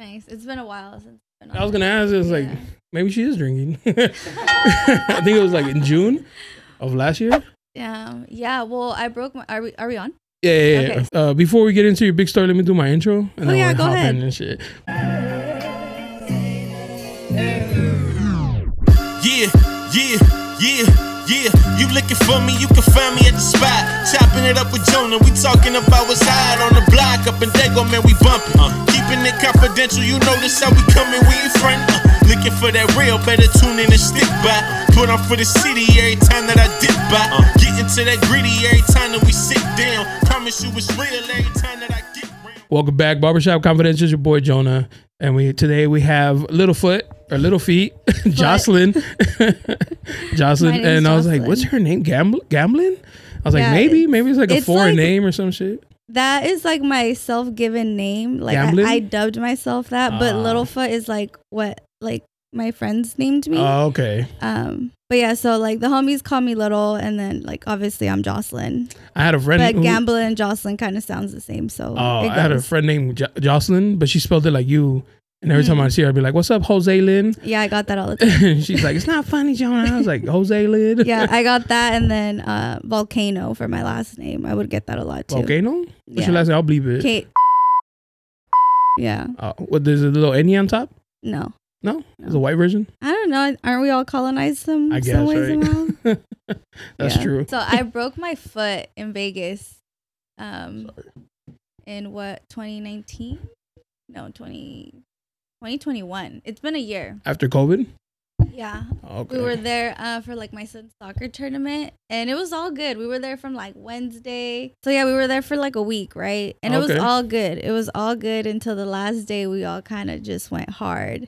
Nice. It's been a while since. I was gonna ask. It was like maybe she is drinking. I think it was like in June of last year. Yeah. Well, I broke my. Are we on? Yeah. Okay. Before we get into your big story, let me do my intro. And then we'll go hop ahead. in and shit. Yeah. You looking for me, you can find me at the spot. Chopping it up with JONA, we talking about what's hot on the block. Up in Dago, man, we bumping. Keeping it confidential, you know this how we coming, we ain't front. Looking for that real, better tune in and stick by. Put on for the city every time that I dip by. Get into that gritty every time that we sit down. Promise you it's real every time that I get round. Welcome back, Barbershop Confidential. It's your boy JONA, and today we have Little Feet, Joselyn. Joselyn, and I was like, "What's her name? Gamblin?" I was like, "Maybe it's like a foreign name or some shit." That is like my self-given name. Like I dubbed myself that, but Littlefoot is like what my friends named me. Oh, okay. But yeah, so like the homies call me Little, and then like obviously I'm Joselyn. I had a friend, but Gamblin and Joselyn kind of sounds the same. So I had a friend named Joselyn, but she spelled it like you. And every time I see her, I'd be like, "What's up, Joselyn?" Yeah, I got that all the time. She's like, "It's not funny, JONA." I was like, "Joselyn." Yeah, I got that, and then Volcano for my last name. I would get that a lot too. Volcano? What's your last name? I'll bleep it. Kate. Yeah. What? There's a little N on top? No. There's a white version? I don't know. Aren't we all colonized some ways around? That's true. So I broke my foot in Vegas. In what, 2019? No, 2021. It's been a year. After COVID? Yeah. Okay. We were there for like my son's soccer tournament, and it was all good. We were there from like Wednesday. So yeah, we were there for like a week, right? And it was all good. It was all good until the last day we all kind of just went hard.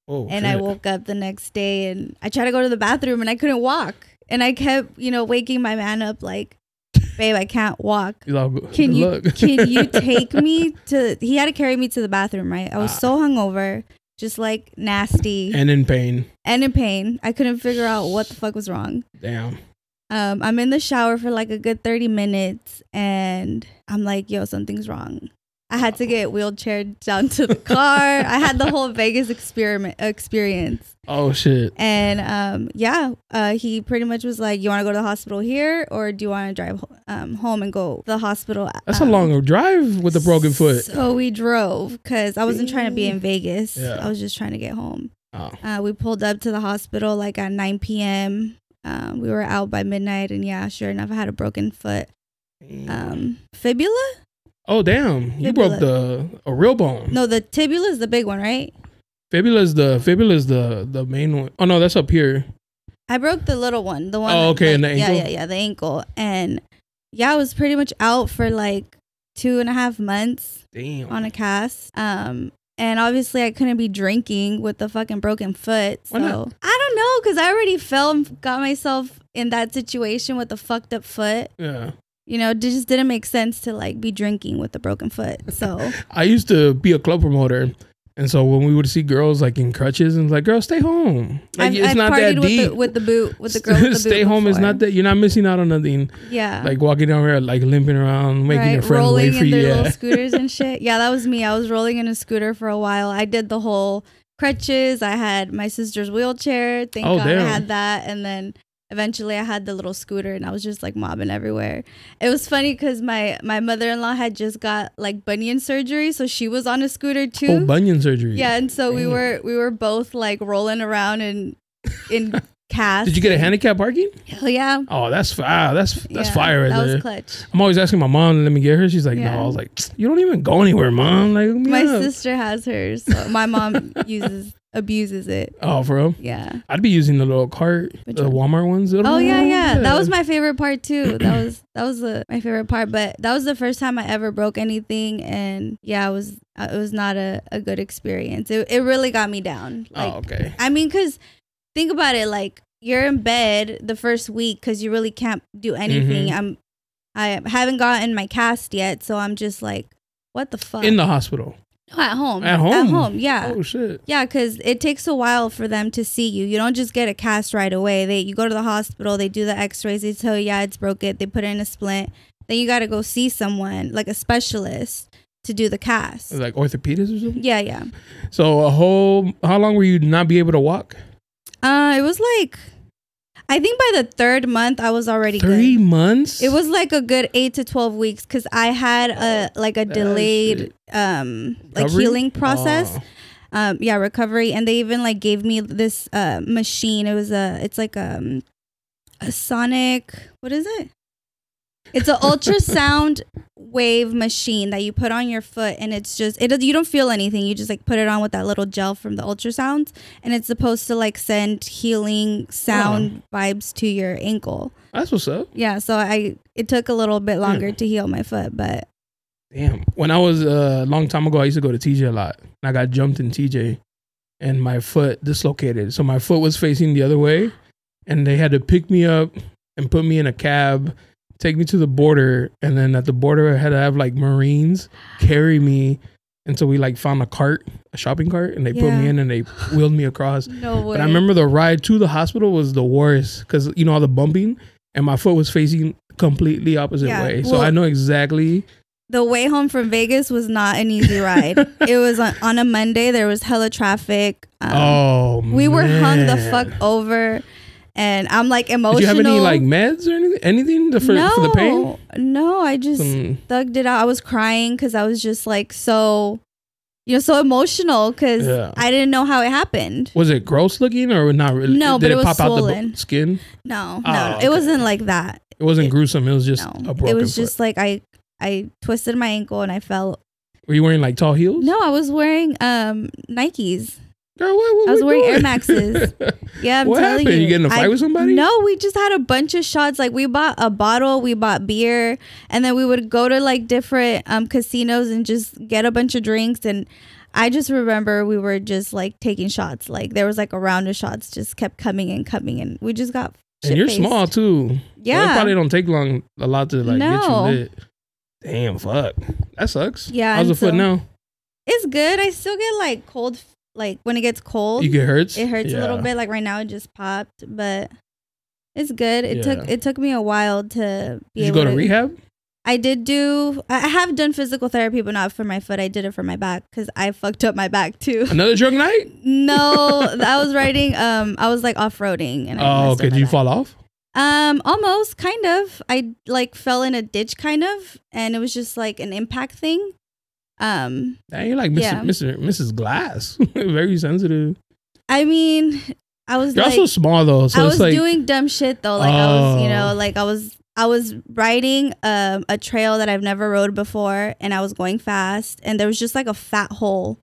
Oh, and shit. I woke up the next day and I tried to go to the bathroom and I couldn't walk. And I kept, waking my man up like, "Babe, I can't walk. Can you take me to..." He had to carry me to the bathroom, right? I was so hungover, just like nasty. And in pain. I couldn't figure out what the fuck was wrong. Damn. I'm in the shower for like a good 30 minutes and I'm like, "Yo, something's wrong." I had to get wheelchaired down to the car. I had the whole Vegas experience. Oh, shit. And he pretty much was like, "You want to go to the hospital here or do you want to drive home and go to the hospital?" That's a long drive with a broken foot. So we drove because I wasn't trying to be in Vegas. Yeah. I was just trying to get home. Oh. We pulled up to the hospital like at 9 p.m. We were out by midnight and sure enough, I had a broken foot. Fibula? Oh, damn. You broke a real bone. No, the tibula is the big one, right? Fibula is the main one. Oh, no, that's up here. I broke the little one. The one. Oh, okay, and the ankle? Yeah, the ankle. And I was pretty much out for like 2.5 months. Damn. On a cast. And obviously I couldn't be drinking with the fucking broken foot. So I don't know, because I already got myself in that situation with a fucked up foot. Yeah. It just didn't make sense to like be drinking with a broken foot. So I used to be a club promoter, and so when we would see girls like in crutches, and like, "Girl, stay home." Like, it's not that deep. With the girl with the boot. Stay home is not that. You're not missing out on nothing. Yeah. Like walking down here, like limping around, making your friends wait for you. Rolling in their little scooters and shit. Yeah, that was me. I was rolling in a scooter for a while. I did the whole crutches. I had my sister's wheelchair. Thank God I had that, and then eventually I had the little scooter and I was just like mobbing everywhere. It was funny because my mother-in-law had just got like bunion surgery, so she was on a scooter too. Oh, bunion surgery. Yeah, and so we were both like rolling around in cast. Did you get a handicap parking? Hell yeah. Oh, that's fire. That's fire right there. That was clutch. I'm always asking my mom to let me get her. She's like, "No." I was like, "You don't even go anywhere, Mom." Like, my sister has hers. So my mom abuses it. Oh, for real? Yeah. I'd be using the little cart, the Walmart ones. Oh yeah. That was my favorite part too. That was my favorite part. But that was the first time I ever broke anything, and it was not a good experience. It really got me down. Like, okay. I mean, because think about it. Like, you're in bed the first week because you really can't do anything. Mm-hmm. I haven't gotten my cast yet, so I'm just like, what the fuck? In the hospital. No, at home. At home, yeah. Oh shit. Yeah, because it takes a while for them to see you. You don't just get a cast right away. You go to the hospital, they do the x-rays, they tell you, it's broken, they put it in a splint. Then you got to go see someone, like a specialist. to do the cast. Like orthopedics or something? Yeah. So how long were you not be able to walk? It was like, I think by the 3rd month I was already 3 good. months? It was like a good 8 to 12 weeks because I had a delayed like healing process. Recovery. And they even like gave me this machine. It's like a sonic, what is it? It's an ultrasound wave machine that you put on your foot, and it's just you don't feel anything. You just like put it on with that little gel from the ultrasounds, and it's supposed to like send healing sound vibes to your ankle. That's what's up. Yeah, so it took a little bit longer to heal my foot, but damn. When I was a long time ago, I used to go to TJ a lot. And I got jumped in TJ and my foot dislocated. So my foot was facing the other way, and they had to pick me up and put me in a cab, take me to the border, and then at the border I had to have like Marines carry me until we like found a shopping cart, and they put me in and they wheeled me across. No way. But I remember the ride to the hospital was the worst because all the bumping, and my foot was facing completely opposite way. So I know exactly. The way home from Vegas was not an easy ride. It was on a Monday. There was hella traffic. We were hung the fuck over. And I'm like emotional. Did you have any like meds or anything for the pain? No, I just thugged it out. I was crying because I was just like so emotional because I didn't know how it happened. Was it gross looking or not really? No, Did but it was pop swollen. Out the skin? No. Okay. It wasn't like that. It wasn't gruesome. It was just a broken It was foot. just like I twisted my ankle and I fell. Were you wearing like tall heels? No, I was wearing Nikes. Girl, what I was wearing doing? Air Maxes. Yeah, I'm what telling happened? you. You get in a fight with somebody? No, we just had a bunch of shots. Like we bought a bottle, we bought beer, and then we would go to like different casinos and just get a bunch of drinks. And I just remember we were just like taking shots. Like there was like a round of shots just kept coming and we just got and you're small too. Yeah. So it probably don't take a lot to like get you lit. Damn, fuck. That sucks. Yeah. How's the foot now? It's good. I still get like cold. Like when it gets cold, you get hurts. It hurts a little bit. Like right now, it just popped, but it's good. It took me a while to be Did you go to rehab? I did do. I have done physical therapy, but not for my foot. I did it for my back because I fucked up my back too. Another drunk night? No, I was riding. I was like off roading, and okay. Did you fall off? Almost, kind of. I like fell in a ditch, kind of, and it was just like an impact thing. Dang, you're like Mrs. Glass. Very sensitive. I mean, I was. You're also small though, so I it's was doing dumb shit though. Like I was riding a trail that I've never rode before, and I was going fast, and there was just like a fat hole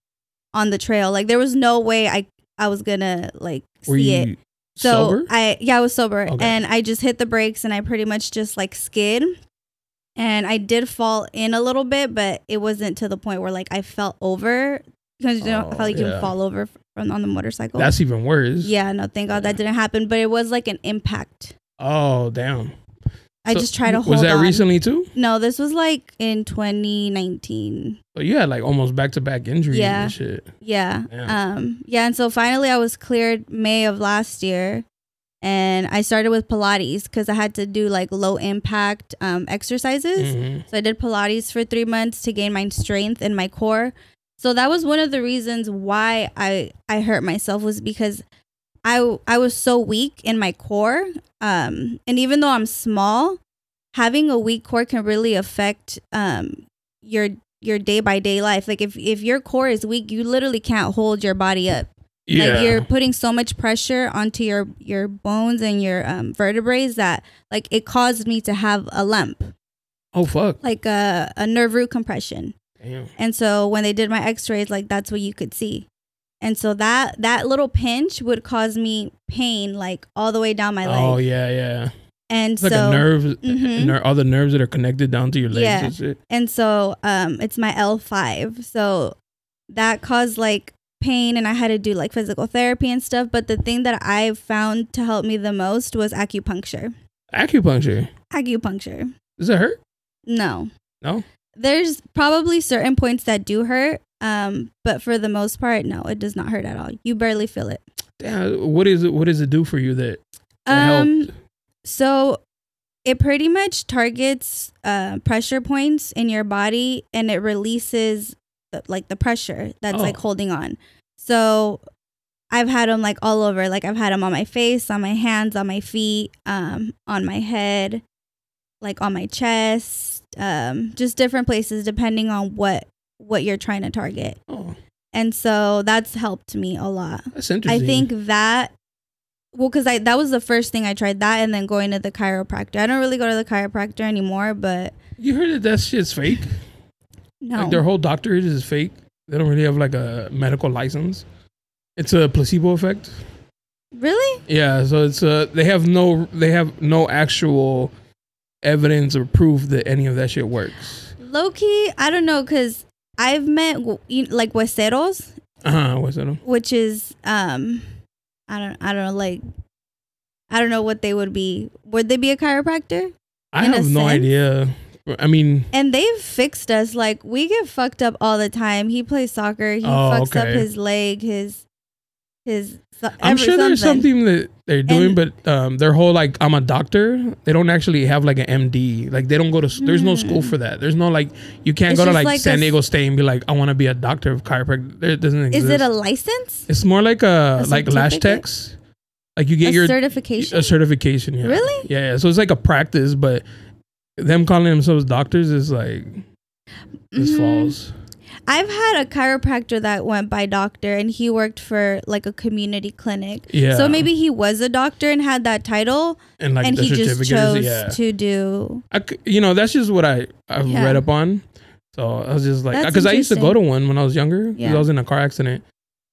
on the trail. Like there was no way I was gonna like see it. So sober? I was sober, okay. And I just hit the brakes, and I pretty much just like skid. And I did fall in a little bit, but it wasn't to the point where like I fell over, because you know how you can fall over on the motorcycle. That's even worse. Yeah, no, thank God that didn't happen. But it was like an impact. Oh, damn. I just tried to hold on. Was that recently too? No, this was like in 2019. So you had like almost back-to-back injuries and shit. Yeah. Yeah, and so finally I was cleared May of last year. And I started with Pilates because I had to do like low impact exercises. Mm-hmm. So I did Pilates for 3 months to gain my strength and my core. So that was one of the reasons why I hurt myself, was because I was so weak in my core. And even though I'm small, having a weak core can really affect your day by day life. Like if your core is weak, you literally can't hold your body up. Yeah. Like you're putting so much pressure onto your bones and your vertebrae that like it caused me to have a lump. Oh fuck! Like a nerve root compression. Damn. And so when they did my X-rays, like that's what you could see. And so that little pinch would cause me pain like all the way down my leg. Oh yeah. And it's like a nerve, all the nerves that are connected down to your legs and shit. And so it's my L5. So that caused like pain, and I had to do like physical therapy and stuff. But the thing that I found to help me the most was acupuncture. Acupuncture. Does it hurt? No. There's probably certain points that do hurt, but for the most part, no, it does not hurt at all. You barely feel it. Damn, what does it do for you that helped? So it pretty much targets pressure points in your body, and it releases the pressure that's like holding on. So I've had them like all over. Like I've had them on my face, on my hands, on my feet, on my head, like on my chest, just different places depending on what you're trying to target. Oh. And so that's helped me a lot. That's interesting. I think that, well, because that was the first thing I tried, that and then going to the chiropractor. I don't really go to the chiropractor anymore, but... You heard that shit's fake? No. Like their whole doctorate is fake? They don't really have like a medical license? It's a placebo effect? Really? Yeah, so it's they have no actual evidence or proof that any of that shit works. Low-key, I don't know, because I've met like hueseros. Huesero. Which is I don't know, like I don't know what they would be. Would they be a chiropractor? I have no idea. I mean, and they've fixed us. Like we get fucked up all the time. He plays soccer. He fucks up his leg. His. I'm sure there's something that they're doing, but their whole like I'm a doctor. They don't actually have like an MD. Like they don't go to. There's no school for that. There's no like you can't go to like San Diego State and be like I want to be a doctor of chiropractic. It doesn't exist. Is it a license? It's more like a like lash techs. Like you get your certification. A certification. Yeah. Really? Yeah. So it's like a practice, but them calling themselves doctors is like this false. I've had a chiropractor that went by doctor, and he worked for like a community clinic. Yeah. So maybe he was a doctor and had that title, and like he just chose to do. That's just what I've read up on. So I was just like, because I used to go to one when I was younger. Yeah. I was in a car accident,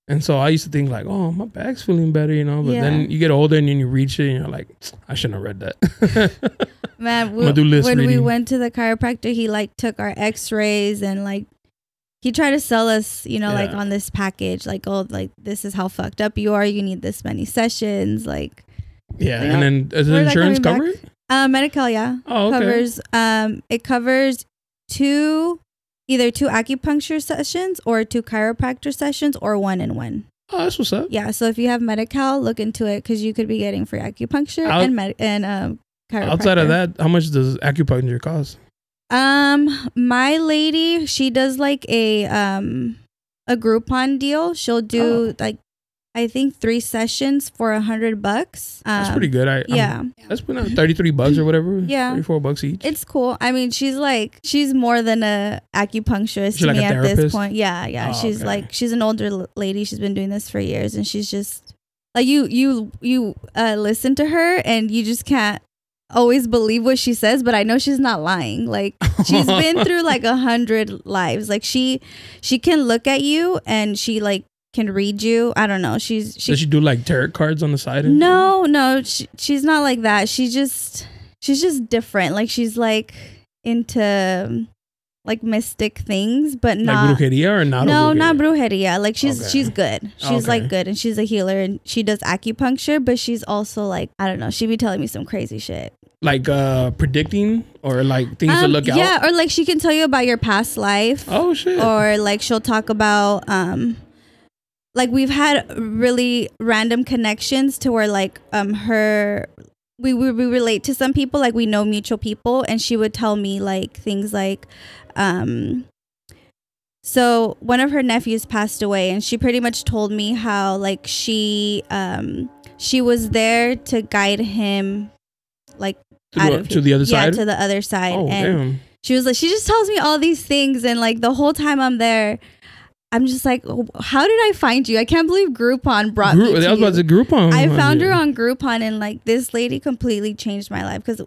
and so I used to think like, oh, my back's feeling better, But then you get older and then you reach it, and you're like, I shouldn't have read that. Man, when we went to the chiropractor, he like took our X-rays and like. He tried to sell us, like on this package, like, oh, like this is how fucked up you are. You need this many sessions, like. Yeah, and then does the insurance cover it? Medi-Cal, yeah. Oh, okay. It covers either two acupuncture sessions or 2 chiropractor sessions or 1-in-1. Oh, that's what's up. Yeah, so if you have Medi-Cal, look into it because you could be getting free acupuncture and chiropractor. Outside of that, how much does acupuncture cost? My lady, she does like a Groupon deal. She'll do like I think 3 sessions for $100. That's pretty good. That's been $33 or whatever. Yeah, $34 each. It's cool. I mean, she's more than a acupuncturist to me at this point. Yeah. Oh, she's an older lady. She's been doing this for years, and she's just like you listen to her, and you just can't always believe what she says, but I know she's not lying. Like she's been through like 100 lives. Like she can look at you and she like can read you. I don't know. Does she do like tarot cards on the side? No, she's not like that. She's just different. Like she's like into like mystic things, but not like brujeria or not. No, not brujeria. Like she's good. She's like good, and she's a healer, and she does acupuncture, but she's also like, I don't know. She be telling me some crazy shit. Like predicting or like things to look out. Yeah, or like she can tell you about your past life. Oh shit. Or like she'll talk about like we've had really random connections to where like we relate to some people, like we know mutual people, and she would tell me like things like so one of her nephews passed away, and she pretty much told me how like she was there to guide him like to the other side. Yeah, to the other side. Oh, and damn. She was like, she just tells me all these things, and like the whole time I'm there, I'm just like, oh, how did I find you? I can't believe Groupon brought me to you. I was about to Groupon. I found her on Groupon, and like this lady completely changed my life, because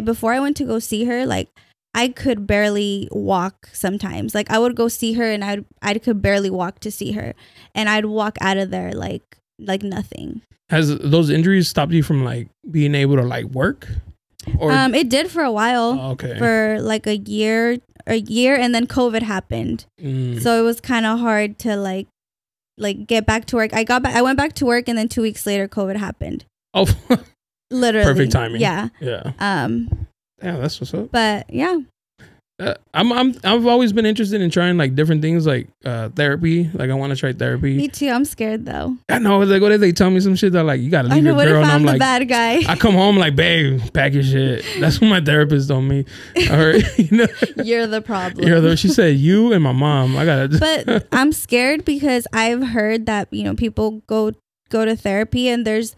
before I went to go see her, like I could barely walk sometimes. Like I would go see her, and I could barely walk to see her, and I'd walk out of there like nothing. Has those injuries stopped you from like being able to like work? Or it did for a while. Oh, okay. For like a year, and then COVID happened. So it was kind of hard to like get back to work. I went back to work, and then 2 weeks later COVID happened. Oh, literally. Perfect timing. Yeah. Yeah. Yeah, that's what's up. But yeah. I've always been interested in trying like different things, like therapy. Like I want to try therapy. Me too. I'm scared though. I know. Like, what if they tell me some shit that like you gotta leave your girl? And I'm the like, bad guy. I come home like, babe, pack your shit. That's what my therapist told me. Or you know, you're the problem. She said you and my mom. I gotta. But I'm scared because I've heard that people go to therapy and there's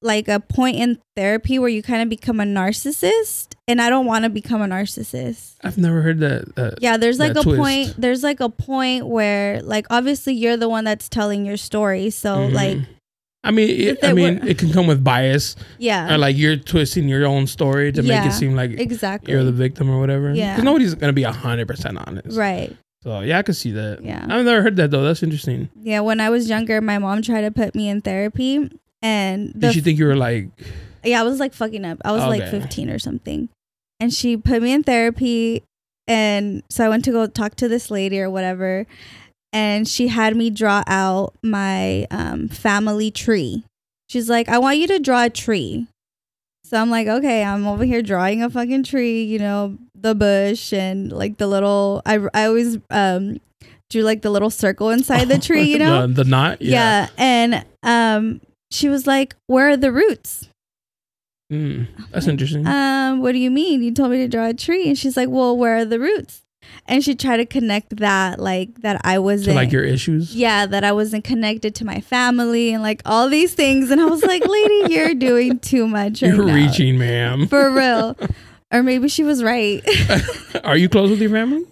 like a point in therapy where you kind of become a narcissist, and I don't want to become a narcissist. I've never heard that. Yeah, there's like a twist. point. There's like a point where, like, obviously you're the one that's telling your story, so like. I mean, it can come with bias. Yeah. Or like you're twisting your own story to make it seem like you're the victim or whatever. Yeah. Because nobody's gonna be 100% honest. Right. So yeah, I can see that. Yeah. I've never heard that though. That's interesting. Yeah. When I was younger, my mom tried to put me in therapy. And did she think you were like? Yeah, I was like fucking up. I was like 15 or something, and she put me in therapy, and so I went to go talk to this lady or whatever, and she had me draw out my family tree. She's like, "I want you to draw a tree." So I'm like, "Okay, I'm over here drawing a fucking tree, you know, the bush and like the little." I always drew like the little circle inside the tree, you know, the knot. Yeah, and she was like, "Where are the roots?" That's interesting. What do you mean? You told me to draw a tree. And she's like, "Well, where are the roots?" And she tried to connect that, like, that I wasn't. To like your issues? Yeah, that I wasn't connected to my family and like all these things. And I was like, lady, you're doing too much right now. You're reaching, ma'am. For real. Or maybe she was right. Are you close with your family?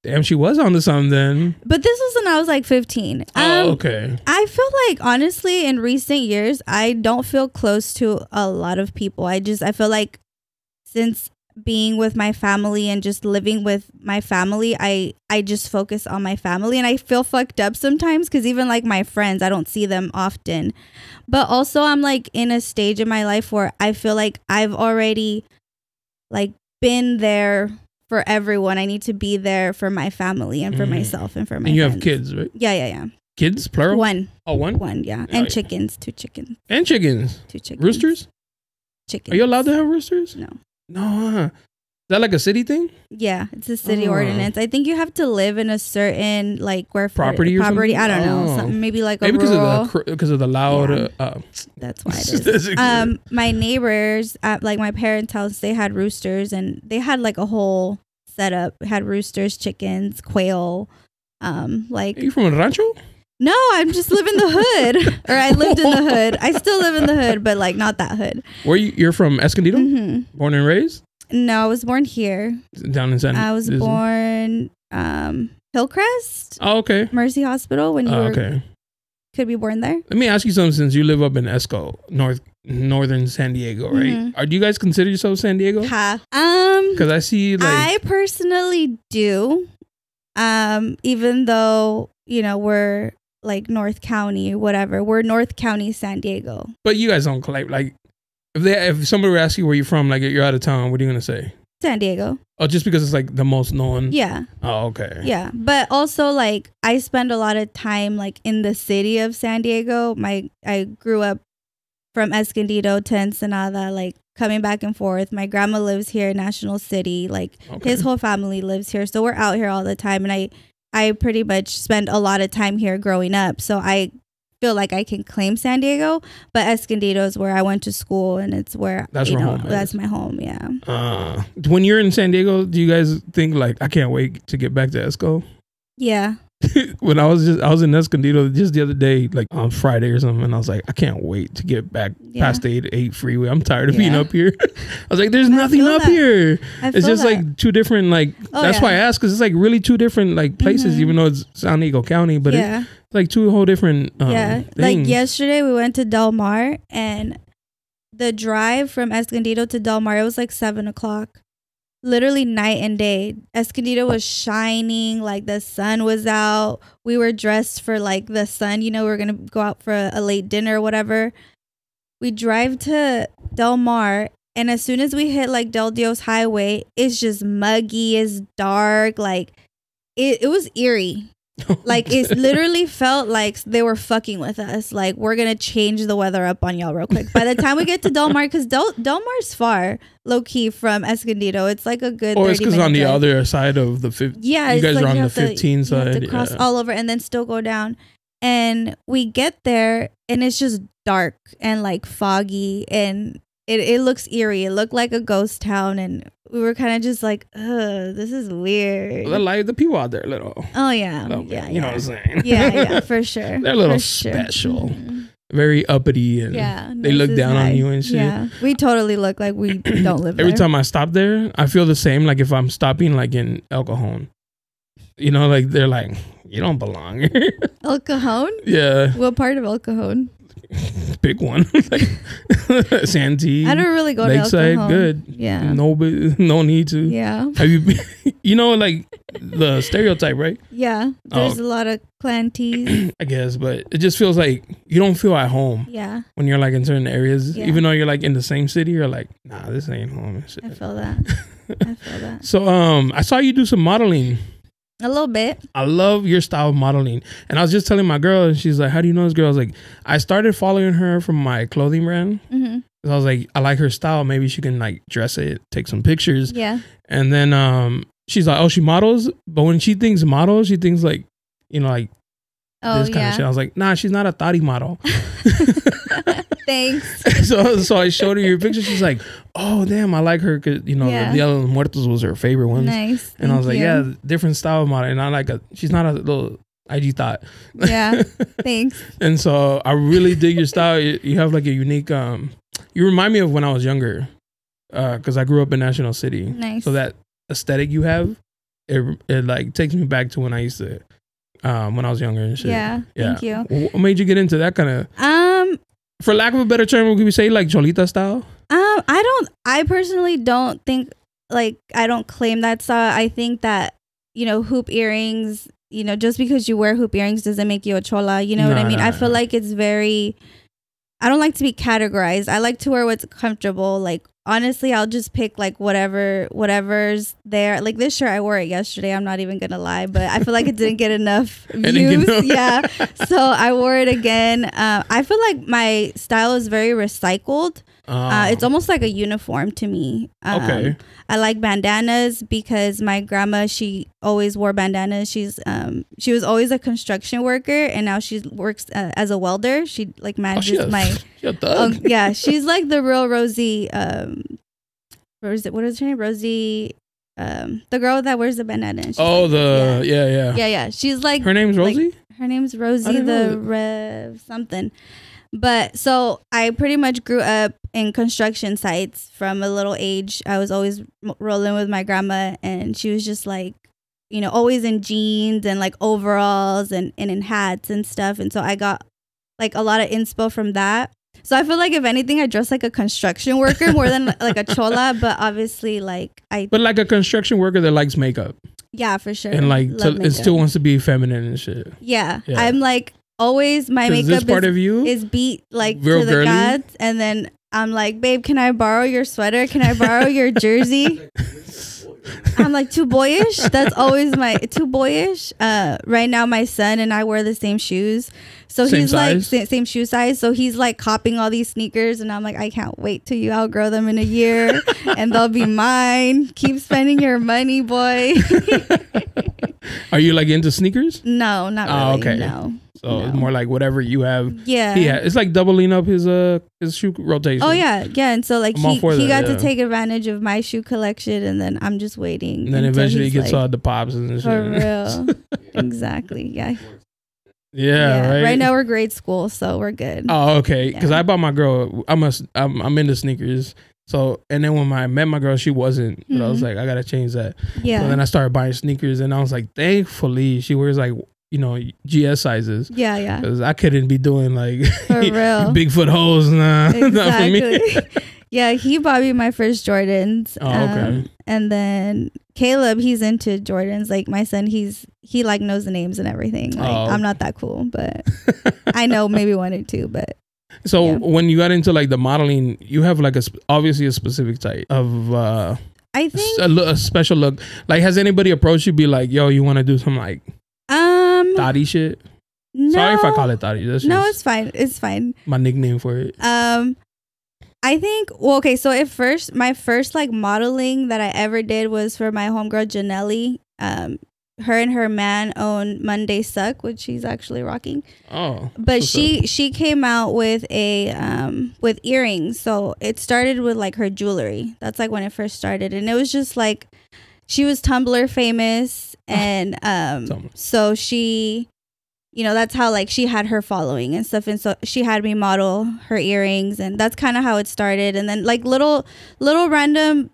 Damn, she was onto something then. But this was when I was like 15. Okay. I feel like, honestly, in recent years, I don't feel close to a lot of people. I feel like since being with my family and just living with my family, I just focus on my family. And I feel fucked up sometimes because even like my friends, I don't see them often. But also I'm like in a stage in my life where I feel like I've already like been there for everyone. I need to be there for my family and for myself and for my friends. You have kids, right? Yeah. Kids, plural? One. Oh, one? One, yeah. And chickens. 2 chickens. And chickens? 2 chickens. Roosters? Chickens. Are you allowed to have roosters? No. No. Is that like a city thing? Yeah, it's a city ordinance. I think you have to live in a certain like property. I don't know. Something, maybe like a rural. Because of the loud. Yeah. That's why it is. My neighbors at like my parents' house, they had roosters and they had like a whole setup. Had roosters, chickens, quail. Like. Are you from a rancho? No, I'm just living the hood. Or I lived in the hood. I still live in the hood, but like not that hood. You're from Escondido? Mm-hmm. Born and raised? No, I was born here. Down in San I was born Hillcrest. Oh, okay. Mercy Hospital when you could be born there. Let me ask you something since you live up in Esco, northern San Diego, right? Mm-hmm. Do you guys consider yourself San Diego? Because I see like I personally do. Even though, you know, we're like North County, whatever. We're North County, San Diego. But you guys don't collect like if somebody were asking where you're from, like you're out of town, what are you gonna say? San Diego. Oh, just because it's like the most known. Yeah. Oh, okay. Yeah, but also like I spend a lot of time like in the city of San Diego. I grew up from Escondido to Ensenada, like coming back and forth. My grandma lives here in National City. Like his whole family lives here, so we're out here all the time. And I pretty much spend a lot of time here growing up. So I feel like I can claim San Diego, but Escondido is where I went to school, and it's where that's my home. Yeah. When you're in San Diego, do you guys think like I can't wait to get back to Esco? Yeah. When I was in Escondido just the other day, like on Friday or something, and I was like, I can't wait to get back past the 8 freeway. I'm tired of being up here. I was like, there's nothing up here. It's just like two different like. That's why I asked, because it's like really two different like places, even though it's San Diego County, but it's like two whole different. Things. Like yesterday we went to Del Mar, and the drive from Escondido to Del Mar, it was like 7:00. Literally night and day. Escondido was shining, like the sun was out. We were dressed for like the sun, you know, we were gonna go out for a late dinner or whatever. We drive to Del Mar, and as soon as we hit like Del Dios Highway, it's just muggy, it's dark, like it was eerie. Like it literally felt like they were fucking with us. Like, we're gonna change the weather up on y'all real quick. By the time we get to Del Mar, because Del Mar's far, low key, from Escondido. It's like a good. Oh, it's because on the other side of the 15. Yeah, you guys are on the 15 side. You have to cross all over and then still go down. And we get there and it's just dark and like foggy and it looks eerie. It looked like a ghost town and we were kind of just like, this is weird. Well, like the people out there a little. Oh, yeah. You know what I'm saying? Yeah, for sure. They're a little special. Mm-hmm. Very uppity and they look down on you and shit. Yeah, we totally look like we don't live there. Every time I stop there, I feel the same. Like if I'm stopping like in El Cajon. You know, like they're like, you don't belong here. El Cajon? Yeah. What part of El Cajon? Big one. Like Santee. I don't really go Lakeside, to El Cajon. Good. Yeah. No need to. Yeah. Have you been, you know, like the stereotype, right? Yeah. There's a lot of clan teas. I guess, but it just feels like you don't feel at home. Yeah. When you're like in certain areas, even though you're like in the same city, you're like, nah, this ain't home and shit. I feel that. So I saw you do some modeling. A little bit. I love your style of modeling. And I was just telling my girl, and she's like, how do you know this girl? I was like, I started following her from my clothing brand. Mm-hmm. I was like, I like her style. Maybe she can like dress it, take some pictures. Yeah. And then she's like, oh, she models. But when she thinks model, she thinks like, you know, like this kind of shit. I was like, nah, she's not a thoty model. Thanks. So I showed her your picture. She's like, oh, damn, I like her. Cause, you know, the Dia de los Muertos was her favorite one. Nice. And I was like, yeah, different style of model. And I like she's not a little IG thought. Yeah. Thanks. And so I really dig your style. You have like a unique, you remind me of when I was younger. Cause I grew up in National City. Nice. So that aesthetic you have, it like takes me back to when I used to, when I was younger and shit. Yeah. Thank you. What made you get into that kind of, for lack of a better term, could we say like Cholita style? I personally don't think, like, I don't claim that style. I think that, you know, hoop earrings, you know, just because you wear hoop earrings doesn't make you a chola. You know what I mean? I feel like it's very, I don't like to be categorized. I like to wear what's comfortable. Like, honestly, I'll just pick like whatever's there. Like this shirt, I wore it yesterday. I'm not even gonna lie, but I feel like it didn't get enough views. Yeah, so I wore it again. I feel like my style is very recycled. It's almost like a uniform to me. Okay. I like bandanas because my grandma, she always wore bandanas. She was always a construction worker and now she works as a welder. She like manages yeah, she's like the real Rosie. What is her name? Rosie. The girl that wears the bandana. Yeah. She's like, her name's Rosie. Like, her name's Rosie the Rev something. But so I pretty much grew up in construction sites from a little age. I was always rolling with my grandma and she was just like, you know, always in jeans and like overalls and in hats and stuff. And so I got like a lot of inspo from that. So I feel like if anything, I dress like a construction worker more than like a chola. But obviously but like a construction worker that likes makeup. Yeah, for sure. And like it still wants to be feminine and shit. Yeah. I'm like, always my makeup is beat like real to the girly? gods, and then I'm like, babe, can I borrow your sweater? Can I borrow your jersey? I'm like, too boyish. That's always my too boyish. Right now my son and I wear the same shoes, so same he's size? like same shoe size, so he's like copying all these sneakers and I'm like, I can't wait till you outgrow them in a year and they'll be mine. Keep spending your money, boy. Are you like into sneakers? No, not really. Oh, okay. No. So it's more like whatever you have. Yeah. It's like doubling up his shoe rotation. Oh yeah. And so like he got to take advantage of my shoe collection, and then I'm just waiting. And then eventually he gets all the pops and shit. For real. Exactly. Yeah. Yeah. Right. Right now we're grade school, so we're good. Oh, okay. Because I bought my girl. I'm into sneakers. So, and then when I met my girl, she wasn't. But I was like, I gotta change that. Yeah. So then I started buying sneakers, and I was like, thankfully she wears like, you know, GS sizes. Yeah. Because I couldn't be doing like for real Bigfoot holes. Nah, exactly. not for me. Yeah, he bought me my first Jordans. Oh, okay. And then Caleb, he's into Jordans. Like my son, he like knows the names and everything. Like I'm not that cool, but I know maybe one or two. But so when you got into like the modeling, you have like obviously a specific type of I think a special look. Like, has anybody approached you, be like, yo, you want to do some like Thoty shit? No. Sorry if I call it thoty. No, it's fine. It's fine. My nickname for it. I think, well, okay, so my first like modeling that I ever did was for my homegirl Janelli. Her and her man own Monday Suck, which she's actually rocking. Oh. But she came out with with earrings. So it started with like her jewelry. That's like when it first started. And it was just like, she was Tumblr famous. And so she, you know, that's how like she had her following and stuff. And so she had me model her earrings, and that's kind of how it started. And then like little random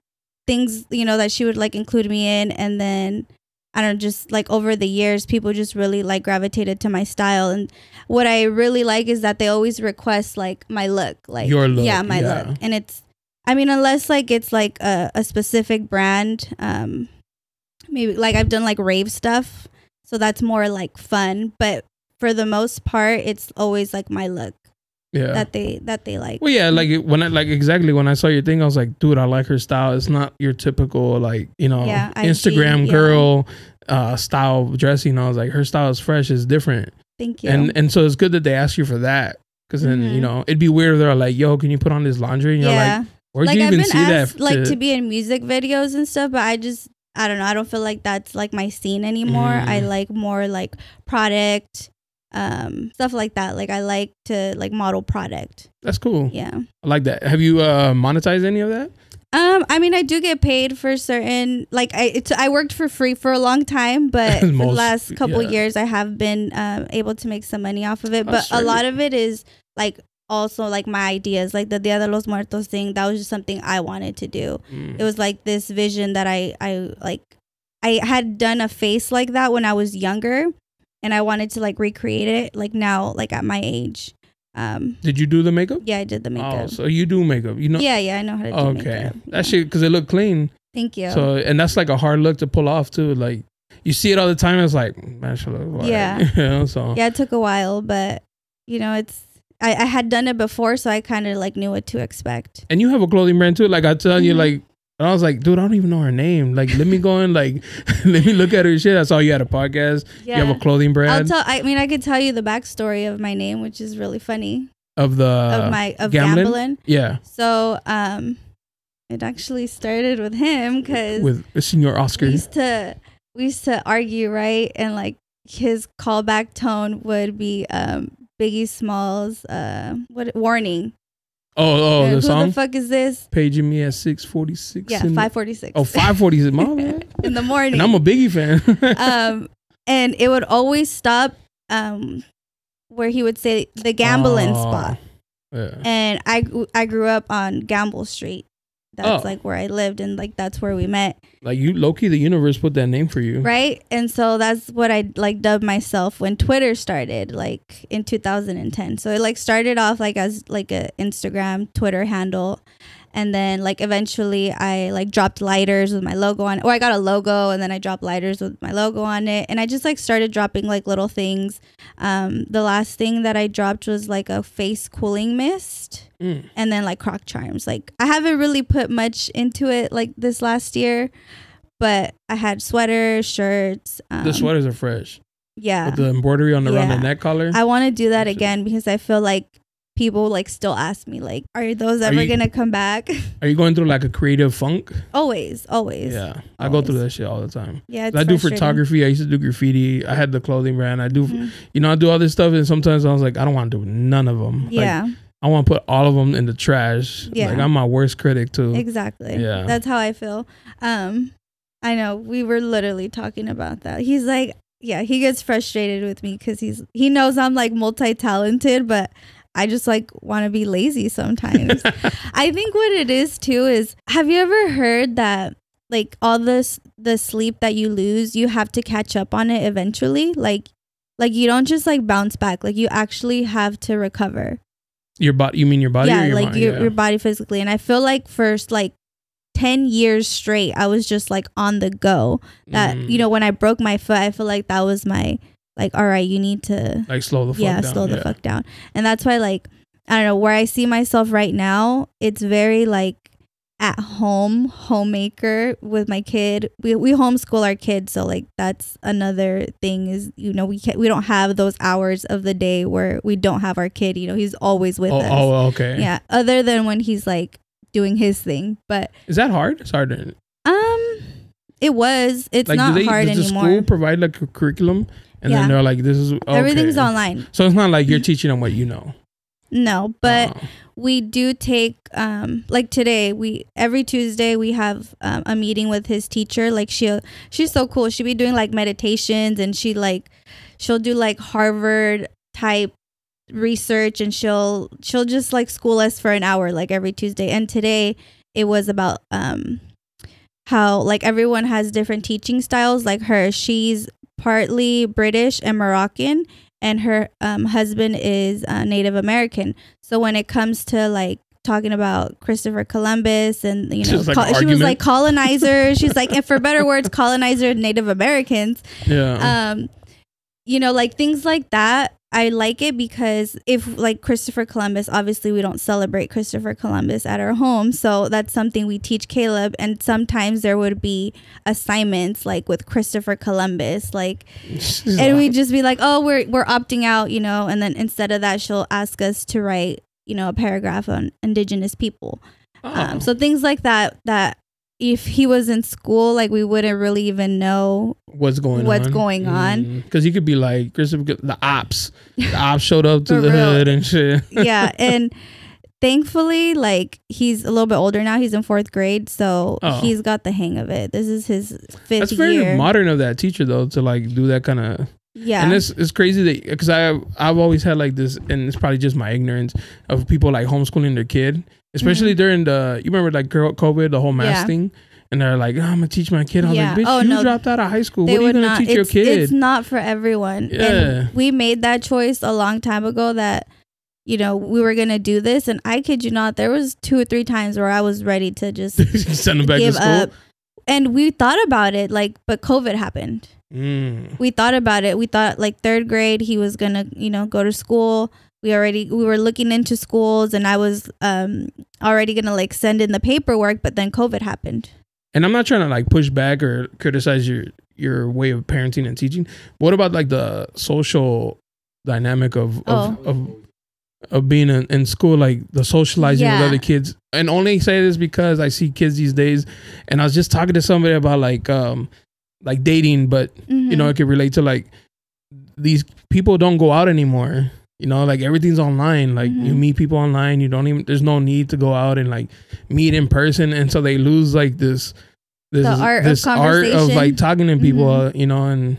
things, you know, that she would like include me in. And then I don't know, just like over the years, people just really like gravitated to my style. And what I really like is that they always request like my look, like your look. Yeah, my look. And it's, I mean, unless like it's like a specific brand, maybe like I've done like rave stuff. So that's more like fun, but for the most part, it's always like my look. Yeah. That they like. Well, yeah, like when I saw your thing, I was like, dude, I like her style. It's not your typical like, you know, Instagram girl style dressing. I was like, her style is fresh, it's different. Thank you. And so it's good that they ask you for that, because then you know it'd be weird if they're like, yo, can you put on this laundry? And you're like, where'd you even see that? Like to be in music videos and stuff, but I don't know. I don't feel like that's like my scene anymore. I like more like product, stuff like that. Like I like to like model product. That's cool. Yeah. I like that. Have you monetized any of that? I mean, I do get paid for certain, like I worked for free for a long time, but for the last couple years I have been able to make some money off of it. But a lot of it is like also like my ideas, like the Dia de los Muertos thing. That was just something I wanted to do. It was like this vision that I had done a face like that when I was younger, and I wanted to like recreate it like now, like at my age. Did you do the makeup? Yeah, I did the makeup. Oh, so you do makeup, you know? Yeah, I know how to do makeup. That shit, because it looked clean. Thank you. So, and that's like a hard look to pull off too. Like you see it all the time. It's like, man, should look yeah. You know, so yeah, it took a while, but you know, I had done it before, so I kind of like knew what to expect. And you have a clothing brand too. Like I tell you, like, and I was like, dude, I don't even know her name. Like, let me go and like, let me look at her shit. I saw you had a podcast. Yeah. You have a clothing brand. I could tell you the backstory of my name, which is really funny. Of Gambling. Yeah. So, it actually started with him because with Senior Oscar. We used to argue, right? And like his callback tone would be Biggie Smalls warning. Oh, the song? Who the fuck is this? Paging me at 6:46. Yeah, 5:46. Oh, 5:46. My man. In the morning. And I'm a Biggie fan. And it would always stop where he would say the gambling spot. Yeah. And I grew up on Gamble Street. That's like where I lived, and like that's where we met. Like you, low-key, the universe put that name for you, right? And so that's what I like dubbed myself when Twitter started, like in 2010. So it like started off like as like a Instagram, Twitter handle, and then like eventually I like dropped lighters with my logo on it, or I got a logo and then I dropped lighters with my logo on it, and I just like started dropping like little things. The last thing that I dropped was like a face cooling mist. And then like croc charms. Like I haven't really put much into it like this last year, but I had sweaters, shirts. The sweaters are fresh. Yeah. With the embroidery on around the neck collar. I want to do that again because I feel like people like still ask me like, are those ever gonna come back? Are you going through like a creative funk? Always. Yeah, I go through that shit all the time. Yeah, I do photography. I used to do graffiti. I had the clothing brand. I do, you know, I do all this stuff, and sometimes I was like, I don't want to do none of them. Yeah. Like, I want to put all of them in the trash. Yeah. Like I'm my worst critic too. Exactly. Yeah. That's how I feel. I know we were literally talking about that. He's like, yeah, he gets frustrated with me because he knows I'm like multi-talented, but I just like want to be lazy sometimes. I think what it is too is, have you ever heard that like all the sleep that you lose, you have to catch up on it eventually? Like you don't just like bounce back. Like you actually have to recover. Your body? You mean your body? Yeah, or your like mind? your body physically. And I feel like first like 10 years straight, I was just like on the go. That you know, when I broke my foot, I feel like that was my like, all right, you need to like slow the fuck down. Slow the fuck down. And that's why like I don't know where I see myself right now. It's very like at home homemaker with my kid. We homeschool our kids, so like that's another thing is, you know, we don't have those hours of the day where we don't have our kid. You know, he's always with us. Oh, okay. Yeah, other than when he's like doing his thing. But is that hard? It's hard. It was. It's like, not hard anymore. Does the school provide like a curriculum, and then they're like, this is everything's online. So it's not like you're teaching them what you know. No, but we do take like today. Every Tuesday we have a meeting with his teacher. Like she's so cool. She'll be doing like meditations, and she'll do like Harvard type research, and she'll just like school us for an hour like every Tuesday. And today it was about how like everyone has different teaching styles. Like she's partly British and Moroccan, and her husband is Native American. So when it comes to like talking about Christopher Columbus and, you know, she was like colonizers, she's like, and for better words, colonizer Native Americans. Yeah. You know, like things like that. I like it because if like Christopher Columbus, obviously we don't celebrate Christopher Columbus at our home. So that's something we teach Caleb. And sometimes there would be assignments like with Christopher Columbus, like, and we'd just be like, oh, we're opting out, you know, and then instead of that, she'll ask us to write, you know, a paragraph on Indigenous people. So things like that if he was in school, like we wouldn't really even know what's going on. Because he could be like, the ops showed up to the hood and shit. Yeah, and thankfully, like he's a little bit older now. He's in 4th grade, so he's got the hang of it. This is his 5th year. That's very modern of that teacher though, to like do that kind of. Yeah, and it's crazy that because I've always had like this, and it's probably just my ignorance of people like homeschooling their kid. Especially during you remember like COVID, the whole mask thing, and they're like, I'm gonna teach my kid. I was like, bitch, you dropped out of high school. What are you gonna teach your kid? It's not for everyone. Yeah. And we made that choice a long time ago that, you know, we were gonna do this, and I kid you not, there was 2 or 3 times where I was ready to just send them back to school. Up. And we thought about it, like, but COVID happened. We thought about it. We thought like 3rd grade he was gonna, you know, go to school. We were looking into schools, and I was already gonna like send in the paperwork, but then COVID happened. And I'm not trying to like push back or criticize your way of parenting and teaching. What about like the social dynamic of being in school, like the socializing with other kids? And only say this because I see kids these days, and I was just talking to somebody about like dating, but you know, it could relate to like these people don't go out anymore. You know, like everything's online. Like you meet people online. There's no need to go out and like meet in person. And so they lose like this art of like talking to people, you know, and,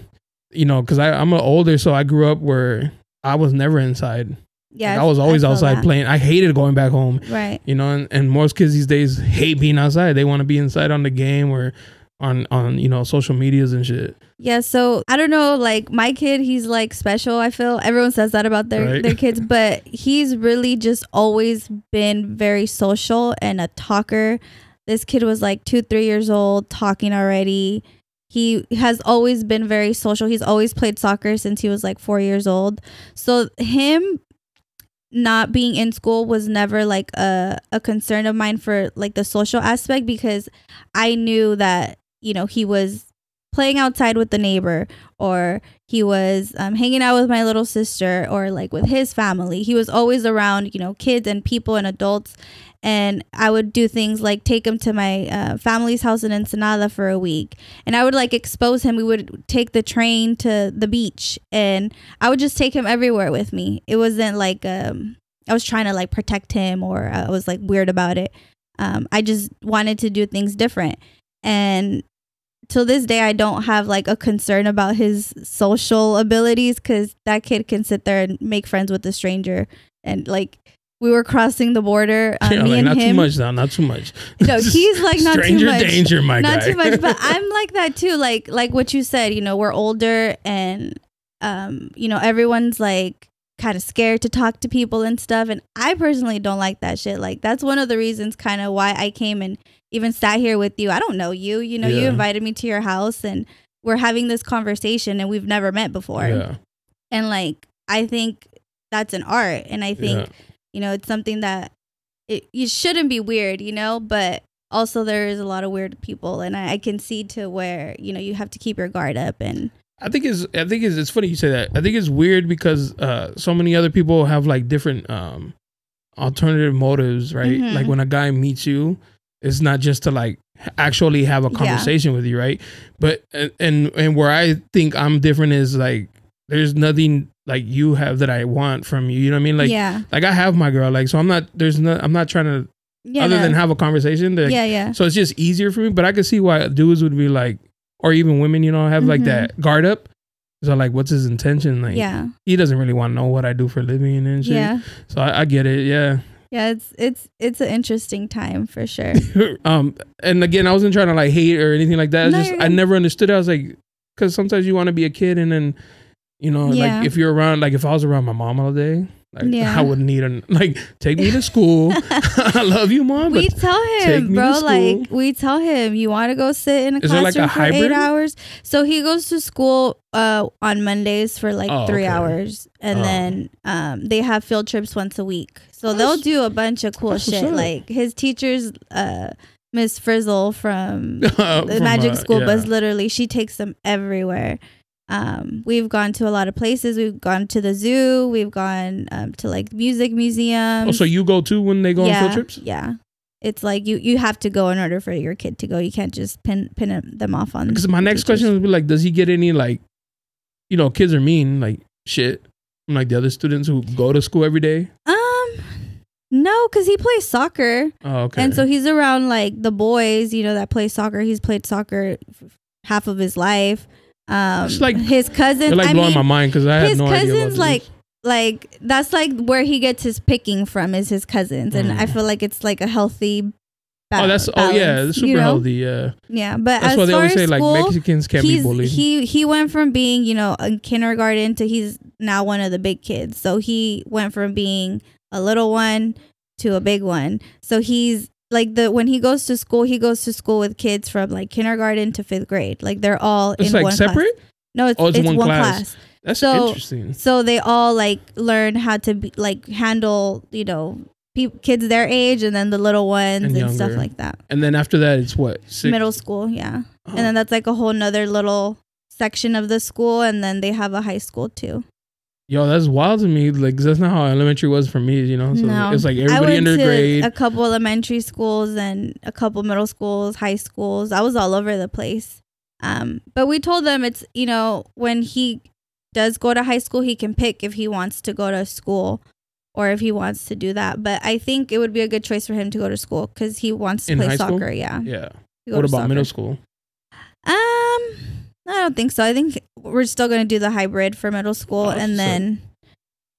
you know, cause I'm older. So I grew up where I was never inside. Yeah. Like I was always outside playing. I hated going back home. Right. You know, and most kids these days hate being outside. They want to be inside on the game or on you know, social medias and shit. Yeah, so I don't know, like my kid, he's like special. I feel everyone says that about their kids, but he's really just always been very social and a talker. This kid was like 2-3 years old, talking already. He has always been very social. He's always played soccer since he was like 4 years old. So him not being in school was never like a concern of mine for like the social aspect, because I knew that, you know, he was playing outside with the neighbor, or he was hanging out with my little sister, or like with his family. He was always around, you know, kids and people and adults. And I would do things like take him to my family's house in Ensenada for a week, and I would like expose him. We would take the train to the beach, and I would just take him everywhere with me. It wasn't like I was trying to like protect him, or I was like weird about it. I just wanted to do things different. And till this day, I don't have like a concern about his social abilities, because that kid can sit there and make friends with a stranger. And like we were crossing the border, me like, and not him. Not too much. No, he's like not stranger too much. Danger, my not guy. too much, but I'm like that too. Like what you said, you know, we're older, and you know, everyone's like kind of scared to talk to people and stuff. And I personally don't like that shit. Like that's one of the reasons kind of why I came and even sat here with you. I don't know you, you know, you invited me to your house, and we're having this conversation, and we've never met before. Yeah. And like, I think that's an art. And I think, you know, it's something that it shouldn't be weird, you know, but also there is a lot of weird people, and I can see to where, you know, you have to keep your guard up. And I think it's funny you say that. I think it's weird because so many other people have like different alternative motives, right? Like when a guy meets you, it's not just to like actually have a conversation with you, right? But and where I think I'm different is like there's nothing like you have that I want from you. You know what I mean? Like like I have my girl, like, so I'm not trying to other than have a conversation. Like, so it's just easier for me. But I can see why dudes would be like, or even women, you know, have like that guard up. So like, what's his intention? Like, he doesn't really want to know what I do for a living and shit. Yeah. So I get it. Yeah. Yeah, it's an interesting time for sure. And again, I wasn't trying to like hate or anything like that. I never understood. I was like, because sometimes you want to be a kid, and then, you know, like if you're around, like if I was around my mom all day, like I wouldn't need her, like, take me to school. I love you, mom. We tell him, bro, like we tell him, you want to go sit in a classroom for 8 hours. So he goes to school on Mondays for like 3 hours, and then they have field trips once a week. So they'll do a bunch of cool shit. Like his teachers, Miss Frizzle from the Magic School Bus, literally, she takes them everywhere. We've gone to a lot of places. We've gone to the zoo. We've gone to like music museums. Oh, so you go too when they go on field trips? Yeah. It's like you have to go in order for your kid to go. You can't just pin them off on. Because my next question would be like, does he get any, like, you know, kids are mean, like shit, from like the other students who go to school every day? No, because he plays soccer. Oh, okay. And so he's around like the boys, you know, that play soccer. He's played soccer half of his life. It's like his cousins. You're like blowing my mind because I had no idea. His cousins, like that's like where he gets his picking from, is his cousins, and I feel like it's like a healthy. Balance, it's super healthy. Yeah. Yeah, but that's why they always say like Mexicans can't be bullied. He went from being, you know, in kindergarten to he's now one of the big kids. So he went from being a little one to a big one. So he's like when he goes to school with kids from like kindergarten to 5th grade. Like they're all in like one separate class. No, it's one class. That's interesting. So they all like learn how to be, like, handle, you know, kids their age, and then the little ones and stuff like that. And then after that, it's what? Middle school, yeah. Oh. And then that's like a whole nother little section of the school, and then they have a high school too. Yo, that's wild to me. Like, that's not how elementary was for me, you know? So it's like everybody in their grade. A couple elementary schools and a couple middle schools, high schools. I was all over the place. But we told them it's, you know, when he does go to high school, he can pick if he wants to go to school or if he wants to do that. But I think it would be a good choice for him to go to school because he wants to play soccer. Yeah. Yeah. What about middle school? I don't think so. I think we're still going to do the hybrid for middle school. And then,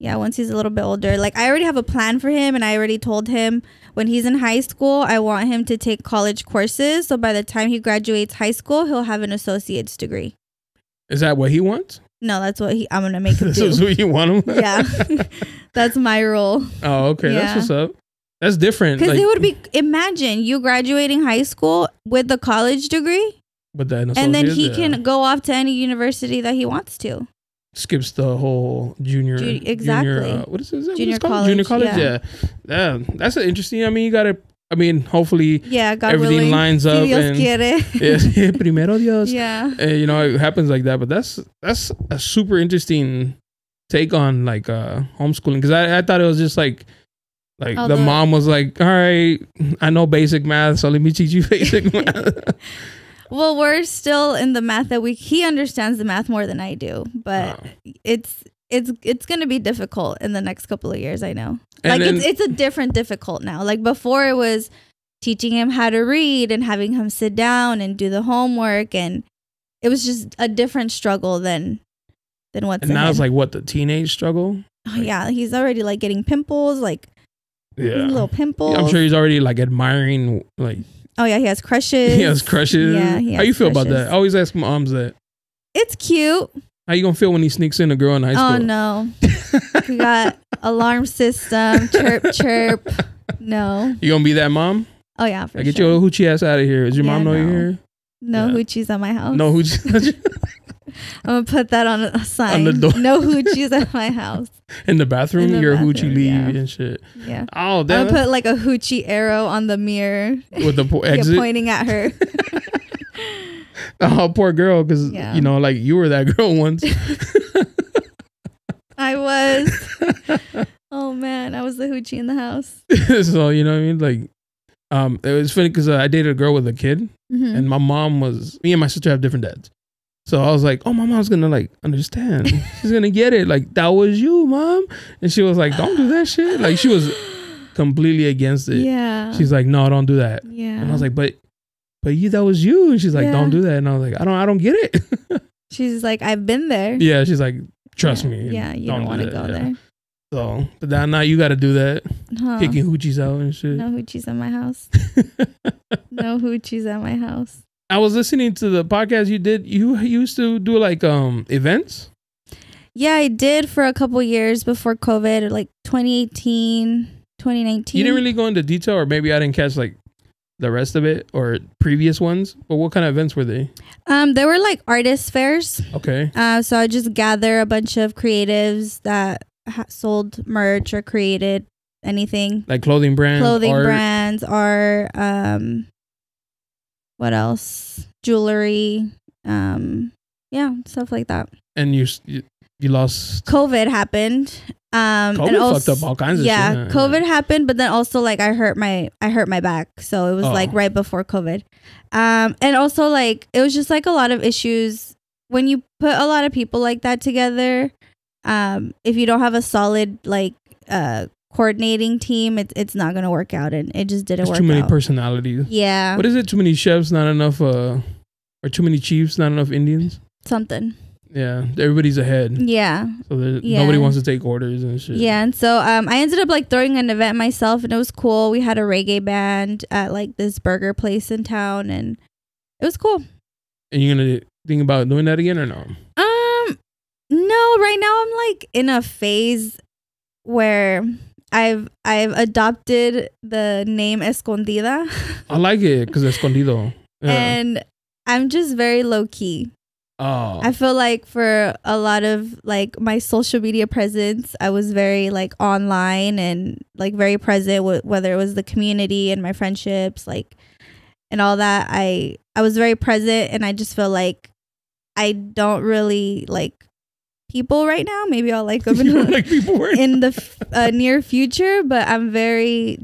once he's a little bit older, like I already have a plan for him. And I already told him when he's in high school, I want him to take college courses. So by the time he graduates high school, he'll have an associate's degree. Is that what he wants? No, that's what I'm going to make him do. That's what you want him? Yeah. That's my rule. Oh, okay. Yeah. That's what's up. That's different. Because it would be, imagine you graduating high school with the college degree. But then and then he can go off to any university that he wants to. Skips the whole junior. Exactly. Junior, what is it? Junior college. Junior college. Yeah. That's interesting. I mean, you gotta. I mean, hopefully, God everything willing, lines up. Dios quiere. Primero Dios. Yeah. And, you know, it happens like that. But that's a super interesting take on like homeschooling, because I thought it was just like the mom was like, all right, I know basic math, so let me teach you basic math. Well, we're still in the math that he understands the math more than I do, but it's going to be difficult in the next couple of years. I know. And like it's a different difficult now. Like before it was teaching him how to read and having him sit down and do the homework. And it was just a different struggle than what's and now it's like what, the teenage struggle? Oh yeah. He's already like getting pimples, like little pimples. I'm sure he's already like admiring like. Oh yeah, he has crushes. Yeah, how you feel about that? I always ask moms that. It's cute. How you gonna feel when he sneaks in a girl in high school? Oh no, we got alarm system, chirp. No. You gonna be that mom? Oh yeah, for get your hoochie ass out of here. Does your mom know you're here? No hoochies at my house. No hoochies. I'm gonna put that on a sign. On the door. No hoochies at my house. In the bathroom, your hoochie leave and shit. Yeah. Oh, damn. I'm gonna put like a hoochie arrow on the mirror with the exit pointing at her. Oh, poor girl, because you know, like you were that girl once. I was. Oh man, I was the hoochie in the house. So you know what I mean, like. It was funny because I dated a girl with a kid, and my mom me and my sister have different dads. So I was like, oh, my mom's gonna like understand. She's gonna get it. Like, that was you, mom. And she was like, don't do that shit. Like, she was completely against it. Yeah. She's like, no, don't do that. Yeah. And I was like, but you, that was you. And she's like, don't do that. And I was like, I don't get it. She's like, I've been there. Yeah. She's like, trust me. Yeah. You don't want to go there. So, but now you got to do that. Kicking hoochies out and shit. No hoochies at my house. No hoochies at my house. I was listening to the podcast you did. You used to do like events? Yeah, I did for a couple years before COVID, like 2018, 2019. You didn't really go into detail, or maybe I didn't catch like the rest of it or previous ones. But what kind of events were they? They were like artist fairs. Okay. So I just gather a bunch of creatives that sold merch or created anything, like clothing brands, art, what else, jewelry, stuff like that. And you lost. COVID happened. COVID and also, fucked up all kinds of shit. Yeah, COVID happened, but then also like I hurt my back, so it was like right before COVID. And also like it was just like a lot of issues when you put a lot of people like that together. If you don't have a solid like coordinating team, it's not gonna work out, and it just didn't work out. Too many personalities. Yeah. What is it? Too many chefs, not enough or too many chiefs, not enough Indians? Something. Yeah, everybody's ahead. Yeah. So nobody wants to take orders and shit. Yeah, and so I ended up like throwing an event myself, and it was cool. We had a reggae band at like this burger place in town, and it was cool. And you gonna think about doing that again or no? No, right now I'm like in a phase where I've adopted the name Escondida. I like it because escondido. Yeah. And I'm just very low key. Oh. I feel like for a lot of like my social media presence, I was very like online and like very present with whether it was the community and my friendships, like, and all that. I was very present, and I just feel like I don't really like people right now. Maybe I'll like them in the near future, but I'm very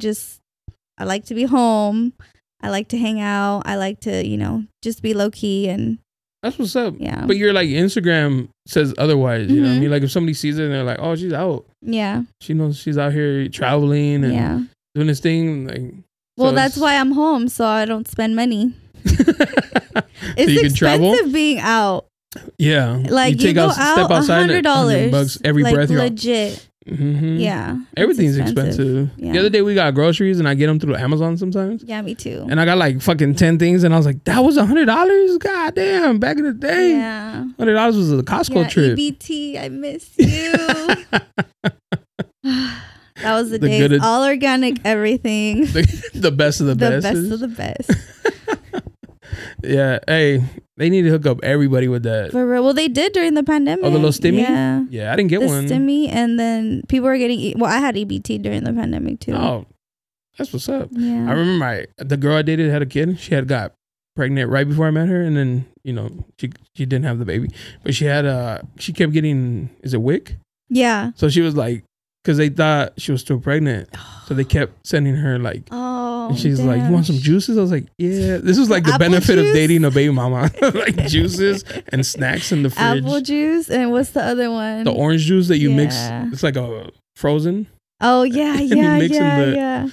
I like to be home. I like to hang out. I like to, just be low key, and that's what's up. Yeah. But you're like, Instagram says otherwise, you know what I mean? Like if somebody sees it and they're like, oh, she's out. Yeah. She knows she's out here traveling and doing this thing. Like, well, that's why I'm home, so I don't spend money. It's expensive travel? Being out. Yeah. Like you go out $100 $100 every like breath. Legit. Mm-hmm. Yeah. Everything's expensive. Yeah. The other day we got groceries and I get them through Amazon sometimes. Yeah, me too. And I got like fucking 10 things and I was like, that was $100? God damn, back in the day. Yeah. $100 was a Costco trip. EBT, I miss you. That was the days. All organic, everything. The best of the best. The best of the best. Yeah. Hey, they need to hook up everybody with that. For real. Well, they did during the pandemic. Oh, the little stimmy? Yeah, I didn't get one. The stimmy, and then people were getting... Well, I had EBT during the pandemic, too. Oh, that's what's up. Yeah. I remember the girl I dated had a kid. She had got pregnant right before I met her, and then, she didn't have the baby. But she had... she kept getting... Is it WIC? Yeah. So she was like... Because they thought she was still pregnant. So they kept sending her like... Oh, and she's like, you want some juices? I was like, yeah. This was like the benefit of dating a baby mama. Like juices and snacks in the fridge. Apple juice. And what's the other one? The orange juice that you mix. It's like a frozen. Oh, yeah, yeah.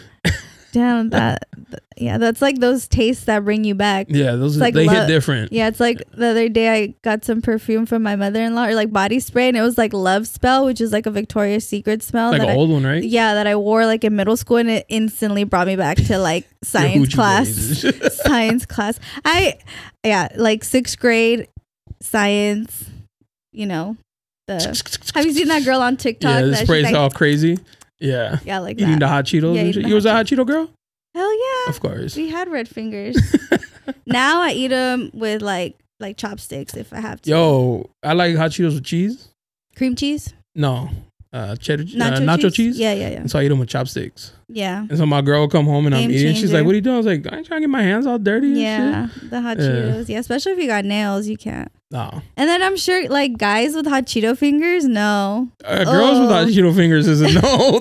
Damn, that's like those tastes that bring you back. Yeah, those like they hit different. Yeah, it's like the other day I got some perfume from my mother-in-law, or like body spray, and it was like Love Spell, which is like a Victoria's Secret smell. Like an old one, right? Yeah, that I wore like in middle school, and it instantly brought me back to like science class. Science class. Like 6th grade science. Have you seen that girl on TikTok? Yeah, the spray's all crazy. Yeah. Yeah, like eating the hot Cheetos. Yeah, you was a hot Cheeto girl? Hell yeah. Of course. We had red fingers. Now I eat them with like chopsticks if I have to. Yo, I like hot Cheetos with cheese. Cream cheese? No. Cheddar nacho cheese. Yeah. And so I eat them with chopsticks. Yeah. And so my girl will come home and I'm eating. She's like, "What are you doing?" I was like, "I ain't trying to get my hands all dirty." Yeah, and shit. the hot Cheetos. Yeah, especially if you got nails, you can't. No. And then I'm sure like guys with hot Cheeto fingers, no. Girls with hot Cheeto fingers is a no.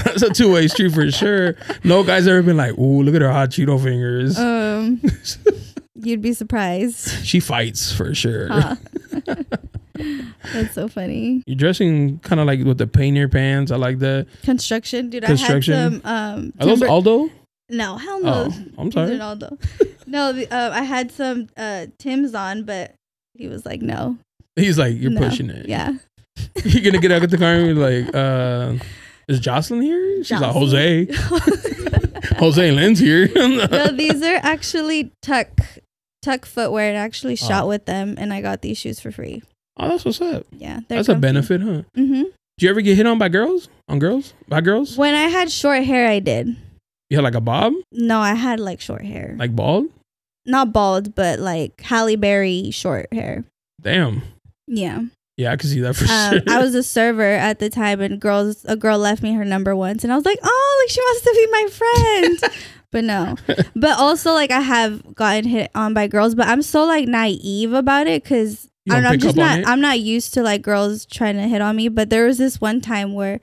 That's a two-way street for sure. No guy's ever been like, "Ooh, look at her hot Cheeto fingers." You'd be surprised. She fights for sure. That's so funny. You're dressing kind of like with the painter pants. I like that. Construction, dude. Construction. I had some. Are those Aldo? No, hell no. Oh, I'm sorry. Aldo. No, I had some Tim's on, but he was like, no. He's like, you're pushing it. Yeah. You're gonna get out of the car and be like, is Joselyn here? She's like, Jose. Jose and Lynn's here. No, these are actually tuck footwear, and I actually shot with them, and I got these shoes for free. Oh, that's what's up. Yeah, that's comfy. A benefit, huh? Mm-hmm. Did you ever get hit on by girls? By girls? When I had short hair, I did. You had like a bob? No, I had like short hair. Like bald? Not bald, but like Halle Berry short hair. Damn. Yeah. Yeah, I can see that for sure. I was a server at the time, and a girl left me her number once, and I was like, oh, like she wants to be my friend. But no. But also, like, I have gotten hit on by girls, but I'm so like naive about it because I don't know. I'm not used to like girls trying to hit on me. But there was this one time where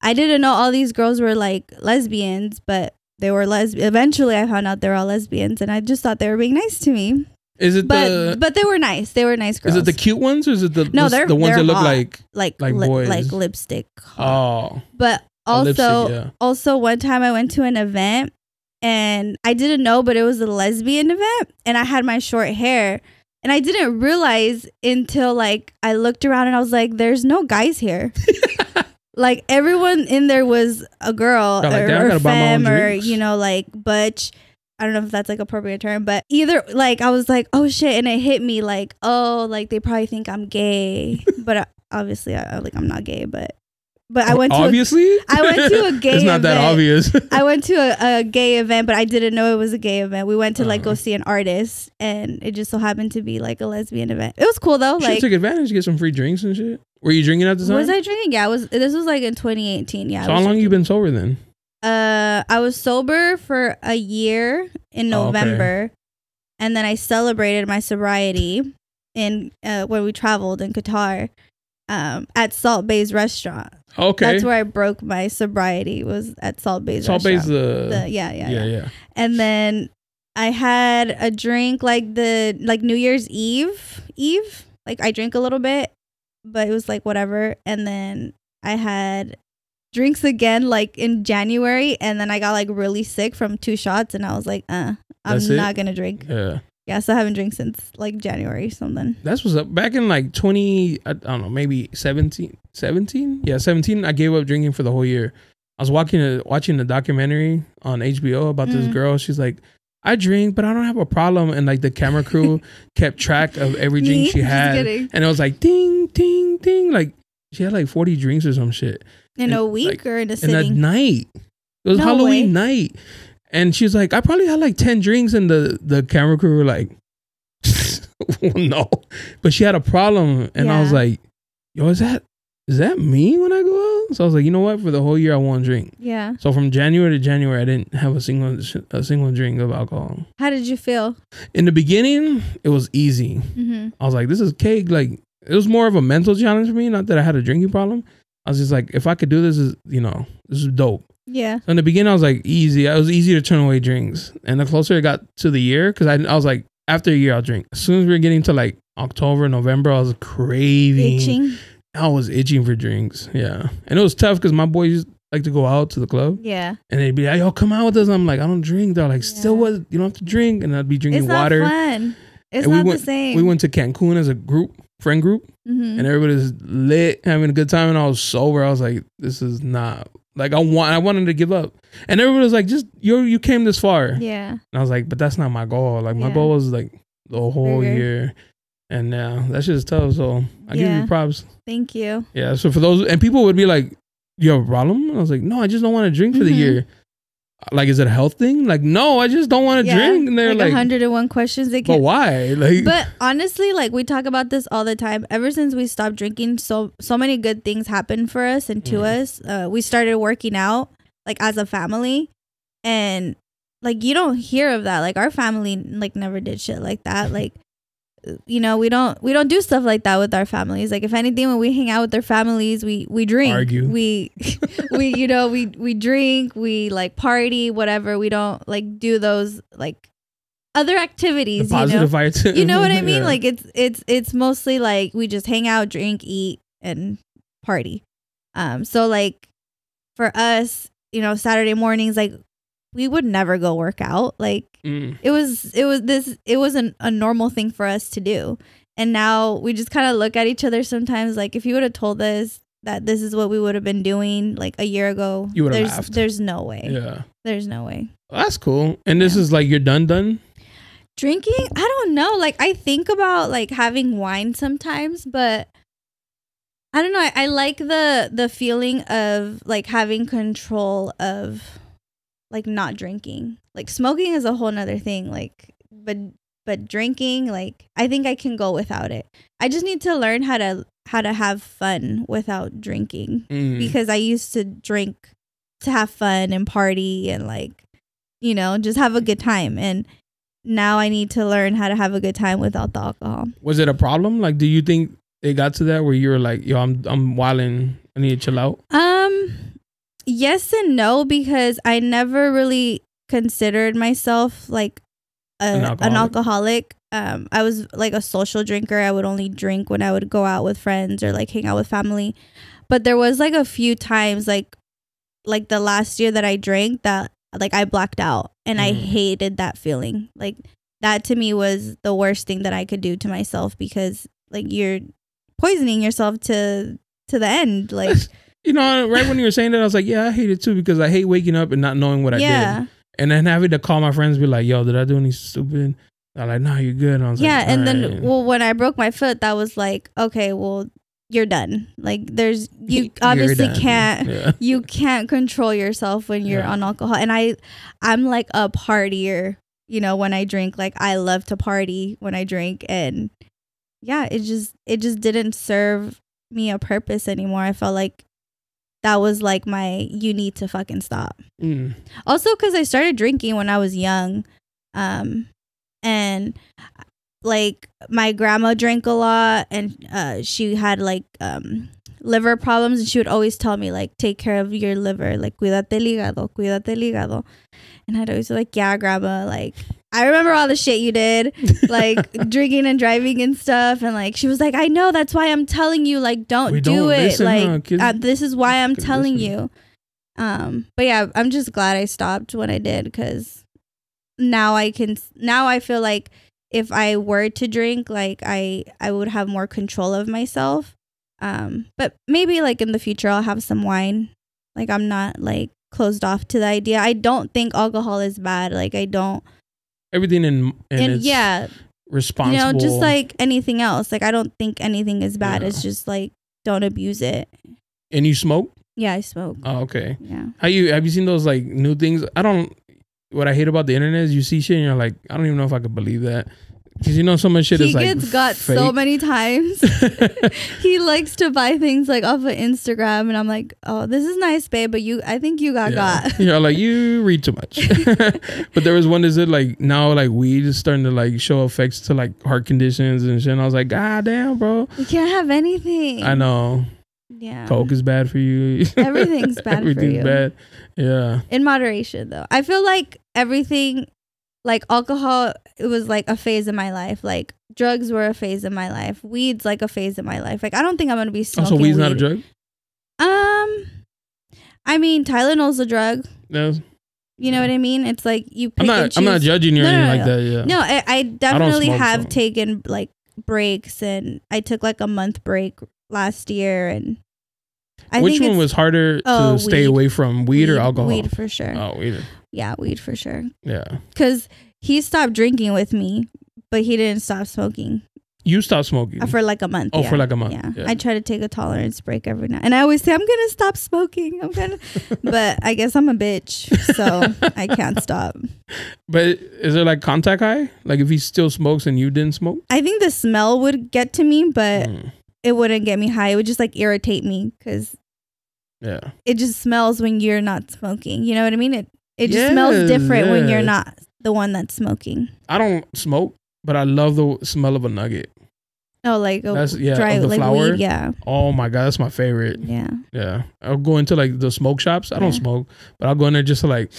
I didn't know all these girls were like lesbians, but they were eventually I found out they're all lesbians, and I just thought they were being nice to me. Is it but they were nice. They were nice girls. Is it the cute ones or is it the ones that look like boys? Like lipstick. Oh. But also one time I went to an event and I didn't know, but it was a lesbian event, and I had my short hair. And I didn't realize until like I looked around and I was like, there's no guys here. Like everyone in there was a girl or femme or, you know, like butch. I don't know if that's like appropriate term, but either like I was like, oh shit. And it hit me like, oh, like they probably think I'm gay. But obviously I'm not gay, but I went to I went to a gay it's not event. That obvious. I went to a gay event, but I didn't know it was a gay event. We went to like go see an artist, and it just so happened to be like a lesbian event. It was cool though. Like, took advantage to get some free drinks and shit. Were you drinking at the time? Was I drinking? Yeah, this was like in 2018. Yeah. So how long you been sober then? I was sober for a year in November, and then I celebrated my sobriety in when we traveled in Qatar. At Salt Bay's restaurant. Okay. That's where I broke my sobriety, was at Salt Bay's restaurant. Salt Bay's yeah. And then I had a drink like New Year's Eve. Like I drank a little bit, but it was like whatever. And then I had drinks again like in January, and then I got like really sick from 2 shots, and I was like, I'm not gonna drink. Yeah, so I haven't drank since like January or something. That's what's up. Back in like 20, I don't know, maybe 17? Yeah, 17. I gave up drinking for the whole year. I was watching a documentary on HBO about this girl. She's like, I drink, but I don't have a problem. And like the camera crew kept track of every drink she had. And it was like, ding, ding, ding. Like she had like 40 drinks or some shit. In a week or in a sitting? In a night. It was Halloween night. And she's like, I probably had like 10 drinks, and the camera crew were like, no. But she had a problem, and I was like, yo, is that me when I go out? So I was like, you know what? For the whole year, I won't drink. Yeah. So from January to January, I didn't have a single drink of alcohol. How did you feel? In the beginning, it was easy. Mm-hmm. I was like, this is cake. Like, it was more of a mental challenge for me. Not that I had a drinking problem. I was just like, if I could do this, this is dope. Yeah. So in the beginning, I was like, easy. It was easy to turn away drinks. And the closer it got to the year, because I was like, after a year, I'll drink. As soon as we were getting to like October, November, I was craving. Itching. I was itching for drinks. Yeah. And it was tough because my boys like to go out to the club. Yeah. And they'd be like, yo, come out with us. I'm like, I don't drink. They're like, still what? You don't have to drink. And I'd be drinking water. It's not fun. It's not the same. We went to Cancun as a friend group. Mm-hmm. And everybody's lit, having a good time. And I was sober. I was like, this is not... Like I wanted to give up, and everybody was like, "Just you came this far." Yeah. And I was like, "But that's not my goal. Like my goal was like the whole year, and now that shit is tough." So I give you props. Thank you. Yeah. So for those, and people would be like, "You have a problem?" And I was like, "No, I just don't want to drink for the year." Like, is it a health thing? Like, no, I just don't want to drink. And they're like 101 questions. They but why? Like, but honestly, like we talk about this all the time. Ever since we stopped drinking, so many good things happened for us and to us. We started working out like as a family, and like you don't hear of that. Like our family like never did shit like that. Like, you know, we don't do stuff like that with our families. Like if anything, when we hang out with their families, we drink, argue, we you know, we drink, we like party, whatever. We don't like do those like other activities, the positive vibes. You know what I mean? Like it's mostly like we just hang out, drink, eat, and party. So like for us, you know, Saturday mornings, like we would never go work out. Like it wasn't a normal thing for us to do. And now we just kind of look at each other sometimes. Like if you would have told us that this is what we would have been doing like a year ago, you would have laughed. There's no way. Yeah. There's no way. Well, that's cool. And this is like you're done? Drinking? I don't know. Like I think about like having wine sometimes, but I don't know. I like the feeling of like having control of like not drinking. Like smoking is a whole nother thing. Like but drinking, like I think I can go without it. I just need to learn how to have fun without drinking, because I used to drink to have fun and party and like, you know, just have a good time. And now I need to learn how to have a good time without the alcohol. Was it a problem? Like, do you think it got to that where you were like, yo, I'm wilding, I need to chill out? Yes and no, because I never really considered myself like an alcoholic. I was like a social drinker. I would only drink when I would go out with friends or like hang out with family. But there was like a few times like the last year that I drank that like I blacked out, and I hated that feeling. Like that to me was the worst thing that I could do to myself, because like you're poisoning yourself to the end. Like you know, right when you were saying that, I was like, yeah, I hate it too, because I hate waking up and not knowing what I did. And then having to call my friends and be like, yo, did I do anything stupid? They're like, no, you're good. And I was like, and then, well, when I broke my foot, that was like, okay, well, you're done. Like you obviously can't, you can't control yourself when you're on alcohol. And I'm like a partier, you know, when I drink. Like I love to party when I drink. And yeah, it just didn't serve me a purpose anymore. I felt like that was like you need to fucking stop. Also, because I started drinking when I was young. And like my grandma drank a lot, and she had like liver problems, and she would always tell me like, take care of your liver, like cuídate el hígado. And I'd always be like, yeah, grandma, like I remember all the shit you did, like drinking and driving and stuff. And like she was like, I know, that's why I'm telling you, like don't do it. Listen, like this is why I'm telling you. But yeah, I'm just glad I stopped when I did, because now I feel like if I were to drink, like I would have more control of myself. But maybe like in the future I'll have some wine. Like I'm not like closed off to the idea. I don't think alcohol is bad. Like I don't. Everything in its responsible. You know, just like anything else. Like I don't think anything is bad. It's just like don't abuse it. And you smoke? Yeah, I smoke. Oh, okay. Yeah. Have you seen those like new things? What I hate about the internet is you see shit and you're like, I don't even know if I could believe that. Because you know so much shit is like he gets got fake. So many times. He likes to buy things like off of Instagram, and I'm like, oh, this is nice, babe, but I think you got. Yeah, like you read too much. But there was one that said like now like weed is starting to like show effects to like heart conditions and shit. And I was like, god damn, bro. You can't have anything. I know. Yeah. Coke is bad for you. Everything's bad for you. Everything's bad. Yeah. In moderation though. I feel like everything, like alcohol, it was like a phase in my life. Like drugs were a phase in my life. Weed's like a phase in my life. Like I don't think I'm gonna be smoking. So weed's weed. Not a drug? I mean, Tylenol's a drug. No. You know what I mean? It's like you pick I'm not judging you or anything like that. Yeah. No, I definitely have taken like breaks, and I took like a month break last year, and which one was harder to stay away from, weed or alcohol? Weed for sure. Oh, weed. Yeah, weed for sure. Yeah. Because he stopped drinking with me, but he didn't stop smoking. You stopped smoking for like a month. Oh, for like a month. Yeah. I try to take a tolerance break every night, and I always say I'm gonna stop smoking. But I guess I'm a bitch, so I can't stop. But is there like contact high? Like if he still smokes and you didn't smoke? I think the smell would get to me, but it wouldn't get me high. It would just like irritate me because it just smells when you're not smoking. You know what I mean? It just smells different when you're not the one that's smoking. I don't smoke, but I love the smell of a nugget. Oh, like dry of the like flower. Weed, yeah. Oh my God, that's my favorite. Yeah. Yeah. I'll go into like the smoke shops. I don't smoke, but I'll go in there just to like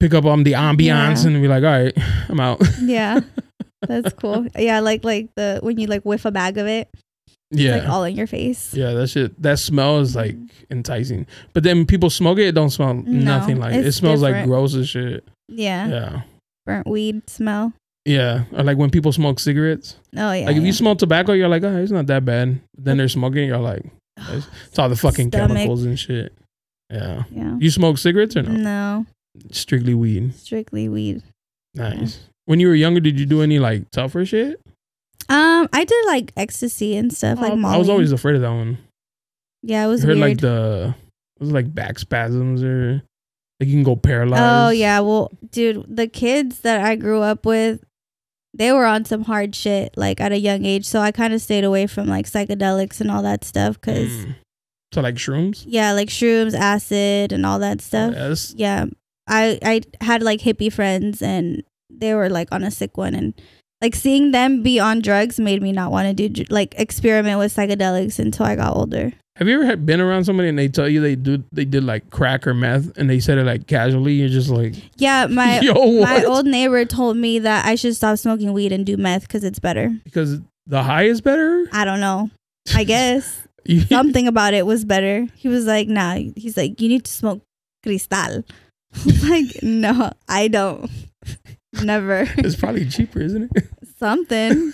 pick up on the ambiance and be like, all right, I'm out. Yeah. That's cool. Yeah, like the when you like whiff a bag of it. Yeah. It's like all in your face. Yeah, that smell is like enticing. But then people smoke it don't smell nothing like it. It smells like gross as shit. Yeah. Yeah. Burnt weed smell. Yeah, or like when people smoke cigarettes. Oh yeah. Like if you smoke tobacco, you're like, oh, it's not that bad. Then they're smoking, you're like, it's all the fucking chemicals and shit. Yeah. Yeah. You smoke cigarettes or no? No. Strictly weed. Strictly weed. Nice. Yeah. When you were younger, did you do any like tougher shit? I did like ecstasy and stuff, like Molly. I was always afraid of that one. Yeah, it was weird. Like it was like back spasms or like you can go paralyzed. Oh yeah, well, dude, the kids that I grew up with, they were on some hard shit like at a young age, so I kind of stayed away from like psychedelics and all that stuff because. So like shrooms? Yeah, like shrooms, acid, and all that stuff. Yes. Yeah, I had like hippie friends and they were like on a sick one, and like seeing them be on drugs made me not want to do like experiment with psychedelics until I got older. Have you ever been around somebody and they tell you they did like crack or meth and they said it like casually? You're just like, yeah, my old neighbor told me that I should stop smoking weed and do meth because it's better. Because the high is better? I don't know. I guess something about it was better. He was like, nah. He's like, you need to smoke cristal. Like, no, I don't. Never. It's probably cheaper, isn't it? Something.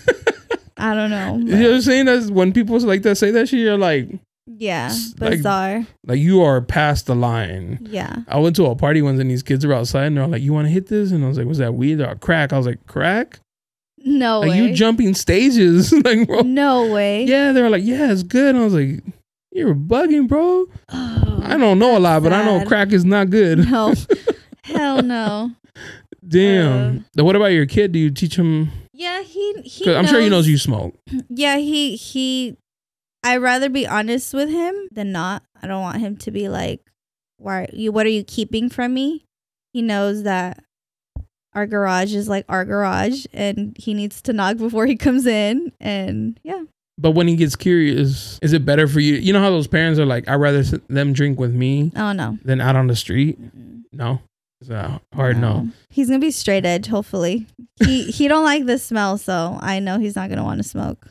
I don't know. You know what I'm saying? That's when people like that say that shit, you're like, yeah, bizarre. Like you are past the line. Yeah. I went to a party once and these kids were outside and they're like, you want to hit this? And I was like, was that weed or crack? I was like, crack? No way. You jumping stages. Like, bro. No way. Yeah, they were like, yeah, it's good. And I was like, you're bugging, bro. Oh, I don't know a lot, but I know crack is not good. No. Hell no. Damn. What about your kid? Do you teach him? Yeah, he I'm sure he knows you smoke. Yeah, he I'd rather be honest with him than not. I don't want him to be like, what are you keeping from me? He knows that our garage is like our garage and he needs to knock before he comes in. And yeah. But when he gets curious, is it better for you? You know how those parents are like, I'd rather them drink with me than out on the street? No? It's a hard no. He's going to be straight edge, hopefully. He don't like the smell, so I know he's not going to want to smoke.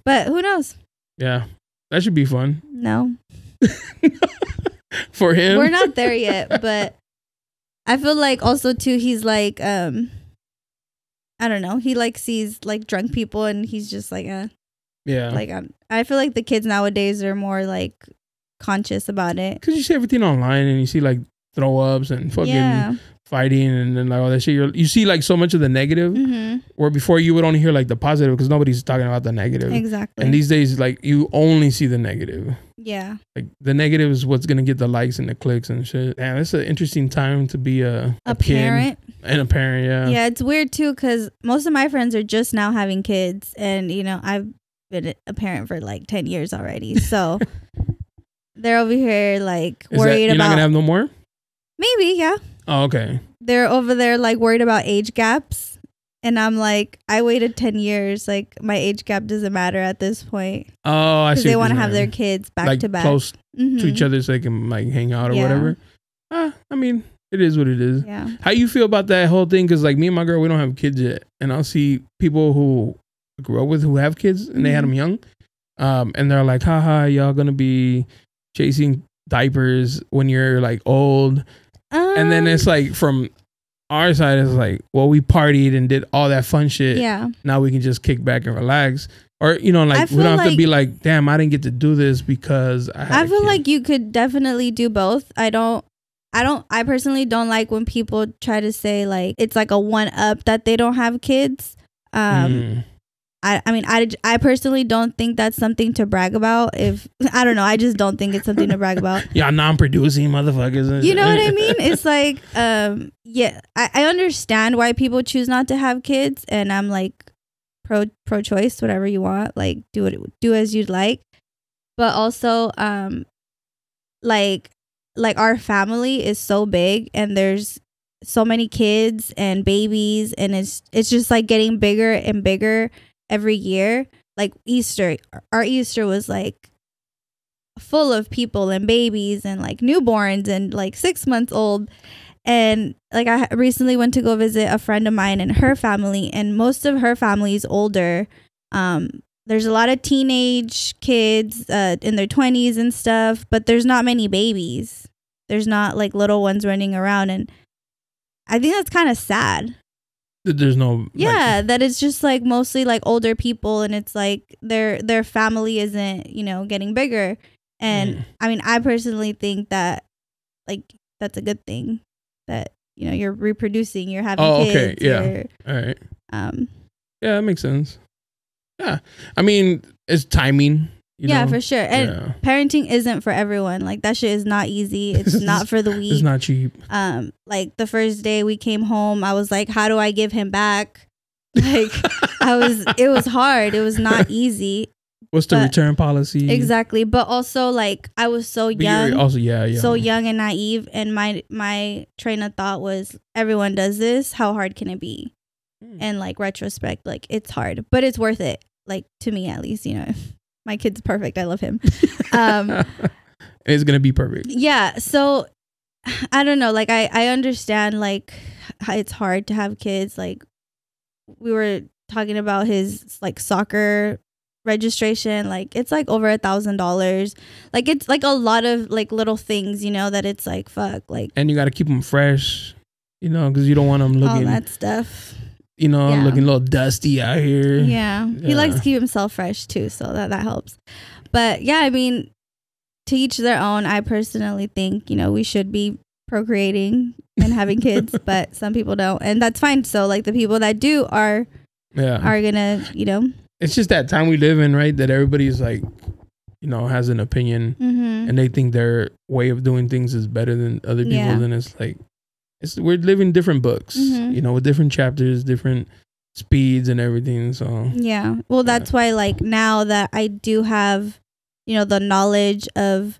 But who knows? Yeah, that should be fun. No. For him? We're not there yet, but I feel like also too, he's like, I don't know. He like sees like drunk people and he's just like, yeah. Like, I feel like the kids nowadays are more like conscious about it. Because you see everything online and you see like throw ups and fucking fighting and then like all that shit. You see like so much of the negative where before you would only hear like the positive because nobody's talking about the negative. Exactly. And these days like you only see the negative. Yeah. Like the negative is what's going to get the likes and the clicks and shit. Damn, it's an interesting time to be a parent. And a parent, yeah. Yeah, it's weird too because most of my friends are just now having kids and you know, I've been a parent for like 10 years already. So they're over here like worried about... You're not going to have no more? Maybe, yeah. Oh, okay. They're over there like worried about age gaps. And I'm like, I waited 10 years. Like my age gap doesn't matter at this point. Oh, I see. Because they want to have their kids back like to back. Close to each other so they can like hang out or whatever. I mean, it is what it is. Yeah. How you feel about that whole thing? Because like me and my girl, we don't have kids yet. And I'll see people who grew up with who have kids and they had them young. And they're like, haha, y'all going to be chasing diapers when you're like old. And then it's like from our side, it's like, well, we partied and did all that fun shit. Yeah. Now we can just kick back and relax. Or, you know, like we don't have to be like, damn, I didn't get to do this because I feel like you could definitely do both. I personally don't like when people try to say like, it's like a one up that they don't have kids. I personally don't think that's something to brag about. If I don't know, I just don't think it's something to brag about. Yeah, non-producing motherfuckers. You know what I mean? It's like, yeah, I understand why people choose not to have kids, and I'm like pro-choice, whatever you want, like do as you'd like. But also, like our family is so big, and there's so many kids and babies, and it's just like getting bigger and bigger every year. Like our Easter was like full of people and babies and like newborns and like 6 months old. And like I recently went to go visit a friend of mine and her family, and most of her family is older. There's a lot of teenage kids in their 20s and stuff, but there's not many babies. There's not like little ones running around, and I think that's kind of sad. There's no that it's just like mostly like older people, and it's like their family isn't, you know, getting bigger. And I mean, I personally think that like that's a good thing, that, you know, you're reproducing, you're having kids. Yeah. All right. Yeah, that makes sense. Yeah. I mean, it's timing. You know? For sure. And parenting isn't for everyone. Like that shit is not easy. It's not for the weak. It's not cheap. Like the first day we came home, I was like, how do I give him back? Like it was hard. It was not easy. What's the return policy? Exactly. But also like I was so young. Also, so young and naive, and my train of thought was, everyone does this. How hard can it be? And like retrospect, like it's hard, but it's worth it. Like to me, at least, you know. My kid's perfect. I love him. It's gonna be perfect. Yeah. So I don't know. Like I understand like how it's hard to have kids. Like we were talking about his like soccer registration. Like it's like over $1,000. Like it's like a lot of like little things, you know, that it's like fuck. Like, and you got to keep them fresh, you know, because you don't want them looking all that stuff. You know, looking a little dusty out here. Yeah. He likes to keep himself fresh too, so that helps. But yeah, I mean, to each their own. I personally think, you know, we should be procreating and having kids, but some people don't, and that's fine. So like the people that do are gonna, you know. It's just that time we live in, right? That everybody's like, you know, has an opinion, and they think their way of doing things is better than other people's, and it's like, we're living different books, you know, with different chapters, different speeds and everything. So yeah, well, that's why like now that I do have, you know, the knowledge of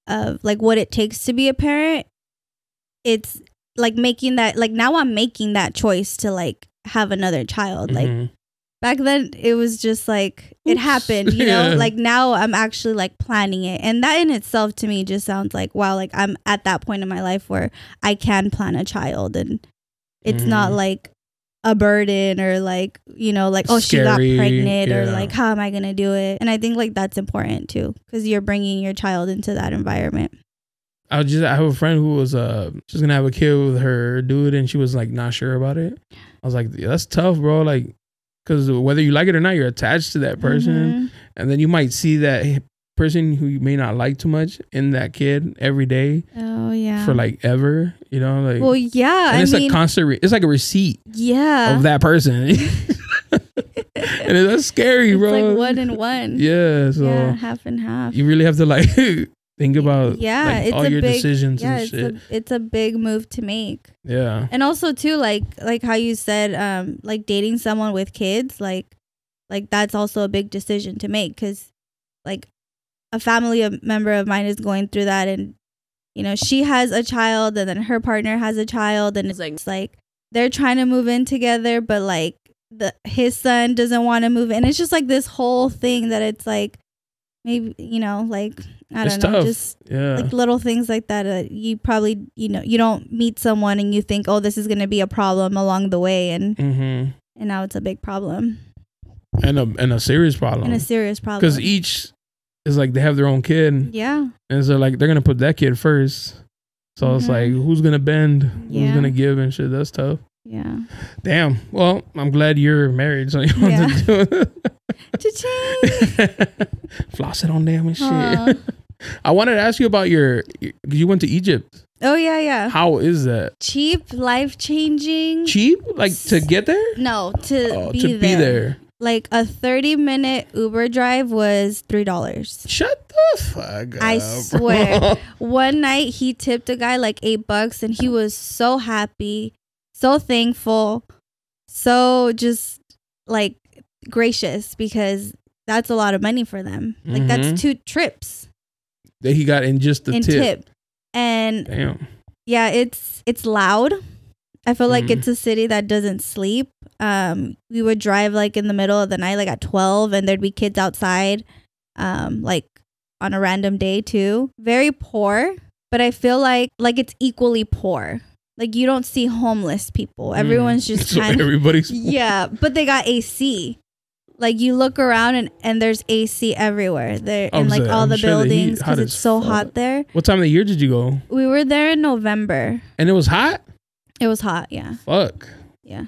like what it takes to be a parent, it's like making that, like now I'm making that choice to like have another child. Like back then it was just like it happened, you know. Like now I'm actually like planning it, and that in itself to me just sounds like, wow, like I'm at that point in my life where I can plan a child, and it's not like a burden or like, you know, like, oh, scary, she got pregnant or like, how am I gonna do it? And I think like that's important too, because you're bringing your child into that environment. I have a friend who was she's gonna have a kid with her dude, and she was like not sure about it. I was like, yeah, that's tough, bro. Like, because whether you like it or not, you're attached to that person, and then you might see that person who you may not like too much in that kid every day. Oh yeah, for like ever, you know. Like, well, yeah, and it's a constant. It's like a receipt. Yeah, of that person, and that's scary, it's bro. Like 1 and 1. Yeah, so half and half. You really have to like think about like, it's all your decisions. Yeah, and shit. It's a big move to make. Yeah, and also too, like how you said, like dating someone with kids, like that's also a big decision to make, because like a family member of mine is going through that, and you know, she has a child, and then her partner has a child, and it's like they're trying to move in together, but like his son doesn't want to move in. It's just like this whole thing that it's like, maybe, you know, like I don't know, just like little things like that. You probably, you know, you don't meet someone and you think, oh, this is going to be a problem along the way, and now it's a big problem, and a serious problem, because each is like they have their own kid, and so like they're gonna put that kid first. So it's like, who's gonna bend, who's gonna give and shit. That's tough. Yeah. Damn. Well, I'm glad you're married, so you don't have to do it. Cha-ching. Floss it on them and shit. I wanted to ask you about you went to Egypt. Oh yeah. How is that? Cheap, life changing. Cheap, like to get there? No, to be there. like a 30-minute Uber drive was $3. Shut the fuck up. I swear. One night he tipped a guy like $8 and he was so happy, so thankful, so just like gracious, because that's a lot of money for them. Like that's 2 trips that he got in just the tip. And damn. Yeah, it's loud. I feel like it's a city that doesn't sleep. We would drive like in the middle of the night, like at 12, and there'd be kids outside, like on a random day too. Very poor, but I feel like it's equally poor. Like you don't see homeless people. Everyone's just so everybody's yeah, but they got AC. Like you look around and there's AC everywhere. There in like all the buildings because it's so hot there. What time of the year did you go? We were there in November. And it was hot? It was hot, yeah. Fuck. Yeah.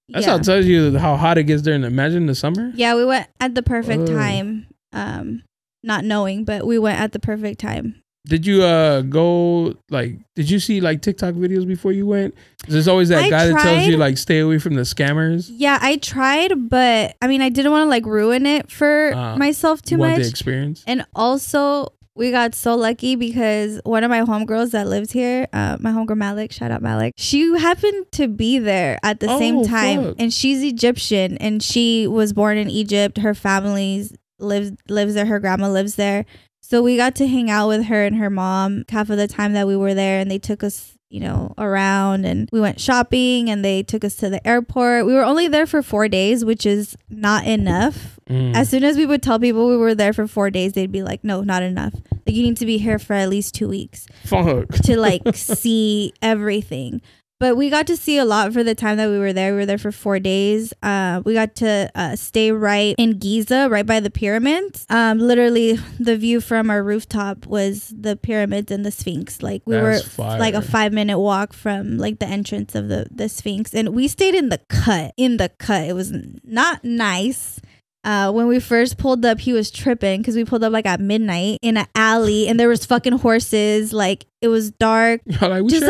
That's how it tells you how hot it gets there. And imagine the summer. Yeah, we went at the perfect time. Not knowing, but we went at the perfect time. Did you go like? Did you see like TikTok videos before you went? There's always that guy that tells you like stay away from the scammers. Yeah, I tried, but I mean, I didn't want to like ruin it for myself too much. The experience, and also we got so lucky because one of my homegirls that lived here, my homegirl Malik, shout out Malik, she happened to be there at the same time, and she's Egyptian, and she was born in Egypt. Her family lives there. Her grandma lives there. So we got to hang out with her and her mom half of the time that we were there, and they took us, you know, around, and we went shopping, and they took us to the airport. We were only there for 4 days, which is not enough. As soon as we would tell people we were there for 4 days, they'd be like, no, not enough. Like you need to be here for at least 2 weeks. Fuck. To like see everything. But we got to see a lot for the time that we were there. We were there for 4 days. We got to stay right in Giza, right by the pyramids. Literally, the view from our rooftop was the pyramids and the Sphinx. Like we were like a 5-minute walk from like the entrance of the Sphinx. And we stayed in the cut. It was not nice. When we first pulled up, he was tripping because we pulled up like at midnight in an alley, and there was fucking horses. Like it was dark, like, just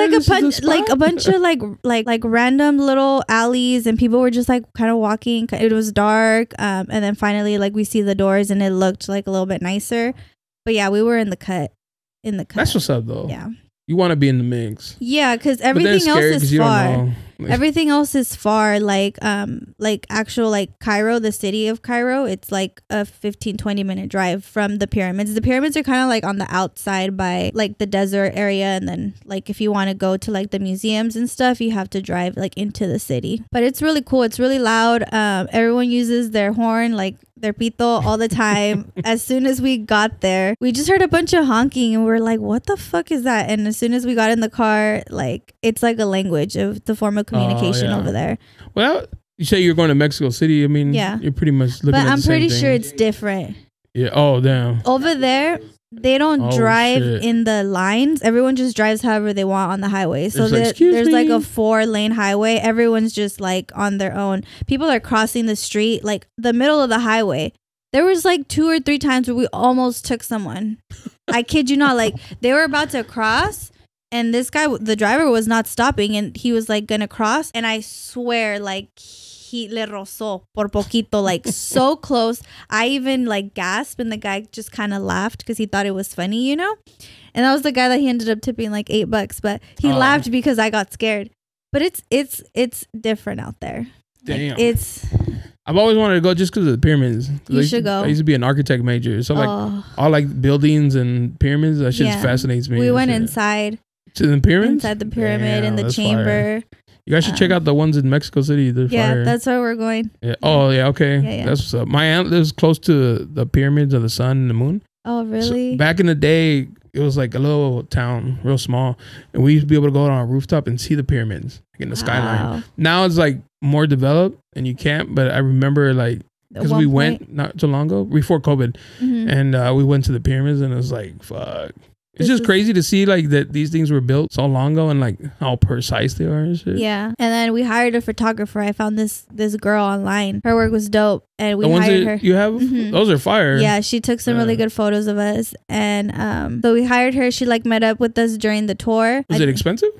like a bunch of like random little alleys, and people were just like kind of walking. It was dark, and then finally like we see the doors, and it looked like a little bit nicer. But yeah, we were in the cut. That's what's up though. Yeah. You want to be in the mix. Yeah, because everything else is far. Everything else is far. Like actual like Cairo, the city of Cairo, it's like a 15-20 minute drive from the pyramids. The pyramids are kind of like on the outside by like the desert area, and then like if you want to go to like the museums and stuff, you have to drive like into the city. But it's really cool. It's really loud. Everyone uses their horn, like their pito, all the time. As soon as we got there, we just heard a bunch of honking, and we're like, what the fuck is that? And as soon as we got in the car, like it's like a language of the form of communication over there. Well, you say you're going to Mexico City. I mean, you're pretty much looking at the same thing. But I'm pretty sure it's different. Yeah. Oh, damn. Over there, they don't drive in the lines. Everyone just drives however they want on the highway. So there's like a 4-lane highway. Everyone's just like on their own. People are crossing the street, like the middle of the highway. There was like 2 or 3 times where we almost took someone. I kid you not. Like they were about to cross, and this guy, the driver, was not stopping, and he was like gonna cross, and I swear like he le rozó por poquito, like so close. I even like gasped, and the guy just kind of laughed because he thought it was funny, you know. And that was the guy that he ended up tipping like $8, but he laughed because I got scared. But it's different out there. Damn. Like, I've always wanted to go just because of the pyramids. You should go. I used to be an architect major, so like all like buildings and pyramids, that shit fascinates me. We went inside to the pyramids. Inside the pyramid, in the chamber. Fire. You guys should check out the ones in Mexico City. They're fire. That's where we're going. Yeah. Oh yeah. Okay. Yeah. That's what's up. My aunt lives close to the pyramids of the sun and the moon. Oh really? So back in the day, it was like a little town, real small, and we used to be able to go on a rooftop and see the pyramids like in the skyline. Now it's like more developed, and you can't. But I remember like because we went not too long ago before COVID, and we went to the pyramids, and it was like fuck. It's just crazy to see like that these things were built so long ago and like how precise they are and shit. Yeah. And then we hired a photographer. I found this girl online. Her work was dope, and we hired her. You have those are fire. Yeah, she took some really good photos of us, and so we hired her. She like met up with us during the tour. Was it expensive?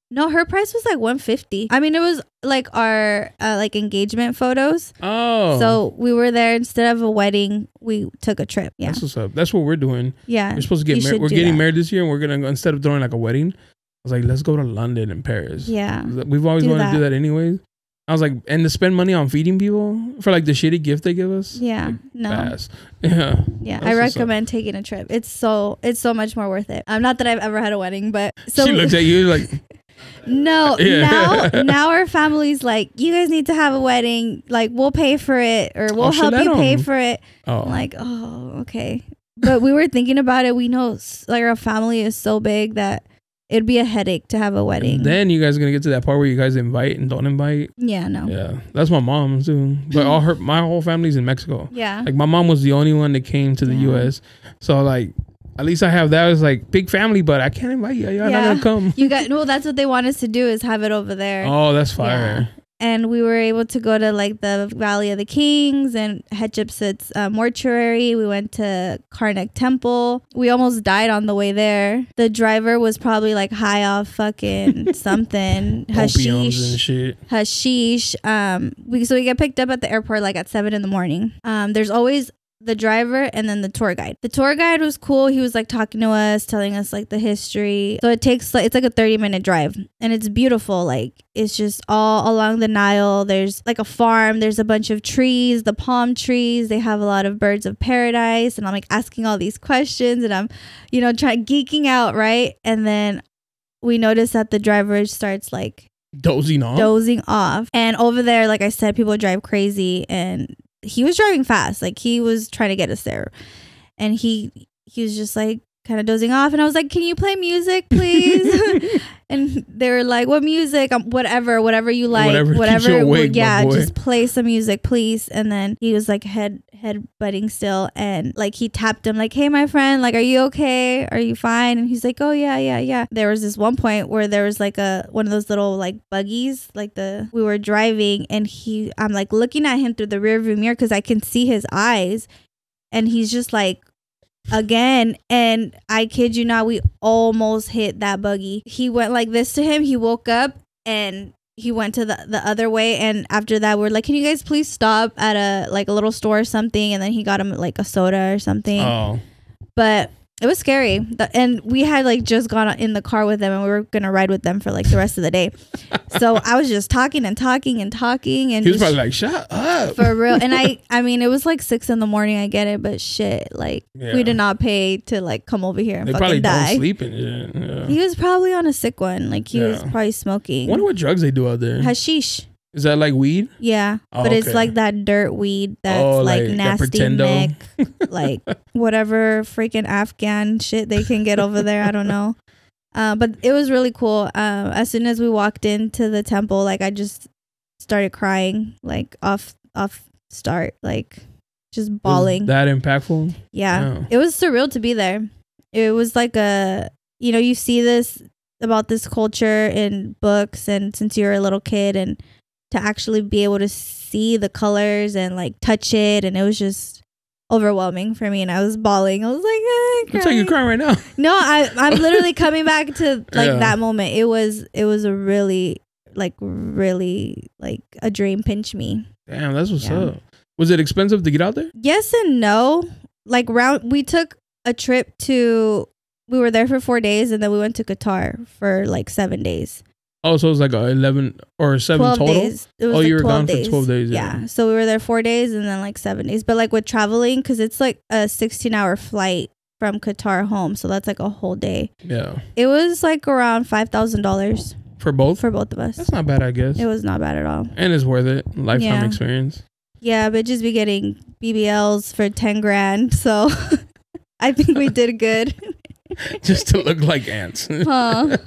No, her price was like $150. I mean, it was like our like engagement photos. Oh. So we were there instead of a wedding. We took a trip. Yeah. That's what's up. That's what we're doing. Yeah. We're supposed to get married. We're getting married this year, and we're gonna go, instead of throwing like a wedding, I was like, let's go to London and Paris. Yeah. We've always wanted to do that anyways. I was like, and to spend money on feeding people for like the shitty gift they give us. Yeah. Like, no. Fast. Yeah. Yeah. I recommend taking a trip. It's so much more worth it. Not that I've ever had a wedding, but so she looks at you like. No, now our family's like, you guys need to have a wedding. Like, we'll pay for it, or we'll help you pay for it. Oh. I'm like, oh, okay. But we were thinking about it. We know like our family is so big that it'd be a headache to have a wedding. And then you guys are gonna get to that part where you guys invite and don't invite. Yeah, no. Yeah, that's my mom too. But my whole family's in Mexico. Yeah. Like my mom was the only one that came to the U.S. So like, at least I have that. It's like big family, but I can't invite you. You're not gonna come. That's what they want us to do, is have it over there. Oh, that's fire. Yeah. And we were able to go to like the Valley of the Kings and Hatshepsut's mortuary. We went to Karnak Temple. We almost died on the way there. The driver was probably like high off fucking something. Hashish and shit. Hashish. So we get picked up at the airport like at 7 a.m. There's always the driver and then the tour guide. The tour guide was cool. He was like talking to us, telling us like the history. So it's like a 30-minute drive, and it's beautiful. Like, it's just all along the Nile. There's like a farm. There's a bunch of trees, the palm trees. They have a lot of birds of paradise, and I'm like asking all these questions, and I'm, geeking out, right? And then we notice that the driver starts like dozing off. And over there, like I said, people drive crazy, and he was driving fast. Like, he was trying to get us there, and he was just like kind of dozing off, and I was like, can you play music, please? And they were like, what music? Whatever you like, whatever awake, just play some music, please. And then he was like head butting still, and like he tapped him like, hey, my friend, like, are you okay? Are you fine? And he's like, oh yeah. There was this one point where there was like one of those little like buggies, like we were driving, and I'm like looking at him through the rearview mirror because I can see his eyes, and he's just like, again. And I kid you not, we almost hit that buggy. He went like this to him. He woke up and he went to the other way, and after that we're like, can you guys please stop at a little store or something? And then he got him like a soda or something. Oh, but it was scary. And we had like just gone in the car with them, and we were gonna ride with them for like the rest of the day. So I was just talking and he was probably like, shut up, for real. And I mean, it was like 6 a.m. I get it, but shit, like, we did not pay to like come over here and fucking die. Don't sleep in it. Yeah. He was probably on a sick one. Like, he was probably smoking. I wonder what drugs they do out there. Hashish. Is that like weed? Yeah, but it's like that dirt weed that's like nasty neck, like whatever freaking Afghan shit they can get over there. I don't know. But it was really cool. As soon as we walked into the temple, like, I just started crying, like off start, like just bawling. Was that impactful? Yeah, it was surreal to be there. It was like you see this about this culture in books, and since you're a little kid, and to actually be able to see the colors and like touch it, and it was just overwhelming for me, and I was bawling. I was like, looks like you're crying right now. No, I'm literally coming back to like that moment. It was a really a dream pinch me. Damn, that's what's up. Was it expensive to get out there? Yes and no. Like, we took a trip we were there for 4 days, and then we went to Qatar for like 7 days. Oh, so it was like 11 or 7 total? Days. It was you were gone for 12 days. Yeah. So we were there 4 days and then like 7 days. But like with traveling, because it's like a 16-hour flight from Qatar home. So that's like a whole day. Yeah. It was like around $5,000. For both? For both of us. That's not bad, I guess. It was not bad at all. And it's worth it. Lifetime experience. Yeah, but just be getting BBLs for 10 grand. So I think we did good. Just to look like ants. Huh.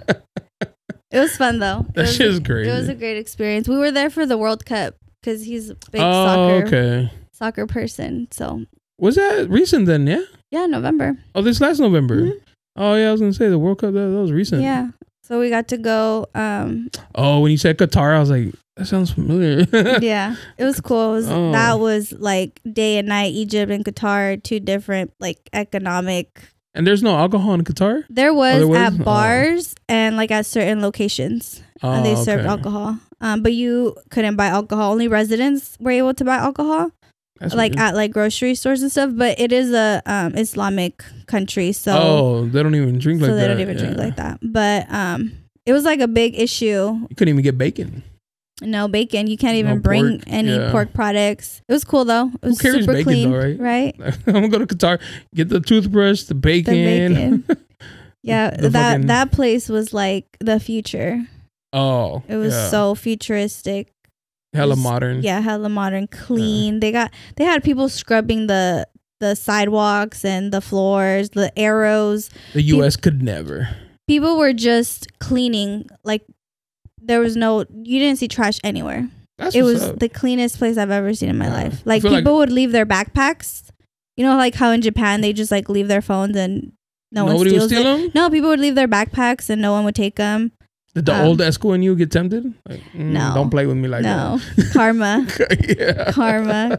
It was fun though. That shit is great. It was a great experience. We were there for the World Cup because he's a big soccer person. So was that recent then? Yeah. Yeah, November. Oh, this last November. Mm-hmm. Oh yeah, I was gonna say the World Cup. That was recent. Yeah. So we got to go. When you said Qatar, I was like, that sounds familiar. Yeah, it was cool. That was like day and night. Egypt and Qatar, two different like economic And there's no alcohol in Qatar? There was at bars and like at certain locations. And they served alcohol. But you couldn't buy alcohol. Only residents were able to buy alcohol. That's like weird. At like grocery stores and stuff. But it is a Islamic country. So they don't even drink like that. So they don't even drink like that. But it was like a big issue. You couldn't even get bacon. No bacon. You can't even bring any pork products. It was cool though. It was super bacon, clean, though, right? I'm gonna go to Qatar, get the toothbrush, the bacon. Yeah, that place was like the future. Oh, it was so futuristic. Hella modern. Yeah, hella modern, clean. They had people scrubbing the sidewalks and the floors, the arrows. The U.S. could never. People were just cleaning like. There was you didn't see trash anywhere. It was the cleanest place I've ever seen in my life. Like people would leave their backpacks. You know, like how in Japan they just like leave their phones and nobody would steal them? No, people would leave their backpacks and no one would take them. Did the old Esco and you get tempted? Like, no. Don't play with me like that. No. Karma.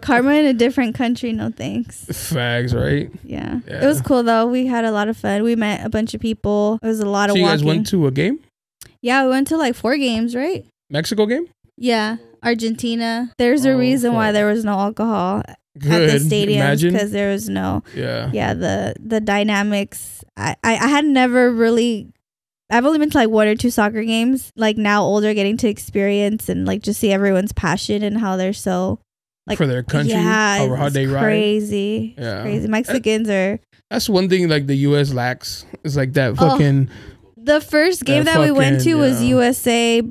Karma in a different country. No thanks. Fags, right? Yeah. It was cool though. We had a lot of fun. We met a bunch of people. It was a lot of walking. You guys went to a game? Yeah, we went to like 4 games, right? Mexico game? Yeah. Argentina. There's a reason why there was no alcohol at the stadiums because there was no. Yeah. The dynamics. I had never really. I've only been to like 1 or 2 soccer games. Like now, older, getting to experience and like just see everyone's passion and how they're so like for their country. Yeah, how they ride. Crazy. Yeah, crazy. Mexicans are. That's one thing like the U.S. lacks. It's like that fucking. The first game that we went to was USA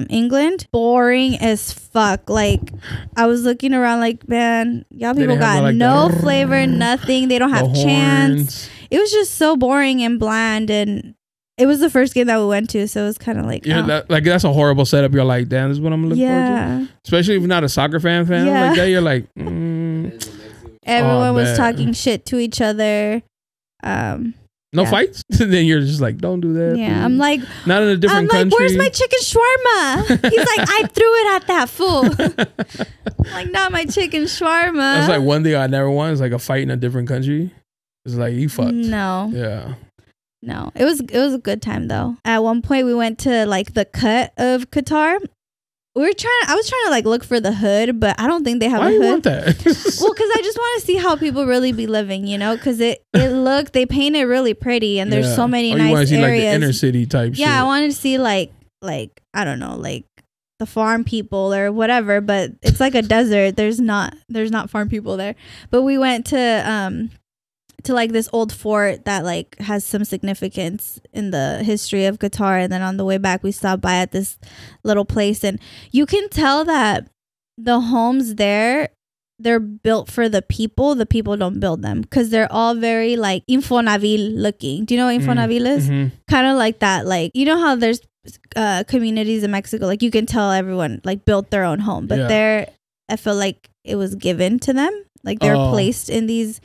England. Boring as fuck. Like I was looking around like, man, y'all people got like no flavor, nothing. They don't have chance. It was just so boring and bland, and it was the first game that we went to, so it was kind of like that's a horrible setup. You're like, damn, this is what I'm looking forward to. Especially if you're not a soccer fan like that. You're like, everyone was talking shit to each other. No fights? Then you're just like, don't do that. Yeah, please. I'm like, not in a different country. I'm like, where's my chicken shawarma? He's like, I threw it at that fool. Like, not my chicken shawarma. That's like one thing I never want is like a fight in a different country. It's like, you fucked. No. Yeah. No, it was a good time though. At one point, we went to like the cut of Qatar. I was trying to like look for the hood, but I don't think they have a hood. Why you want that? Well, because I just want to see how people really be living, you know? Because they paint it really pretty, and there's so many nice areas. You want to see like the inner city type shit. Yeah, I wanted to see like I don't know, like the farm people or whatever, but it's like a desert. There's not farm people there. But we went to like this old fort that like has some significance in the history of Qatar, and then on the way back we stopped by at this little place, and you can tell that the homes there, they're built for the people don't build them, because they're all very like Infonavit looking. Do you know what Infonavit is? Mm-hmm. Kind of like that, like, you know how there's communities in Mexico, like you can tell everyone like built their own home, but there I feel like it was given to them, like they're placed in these.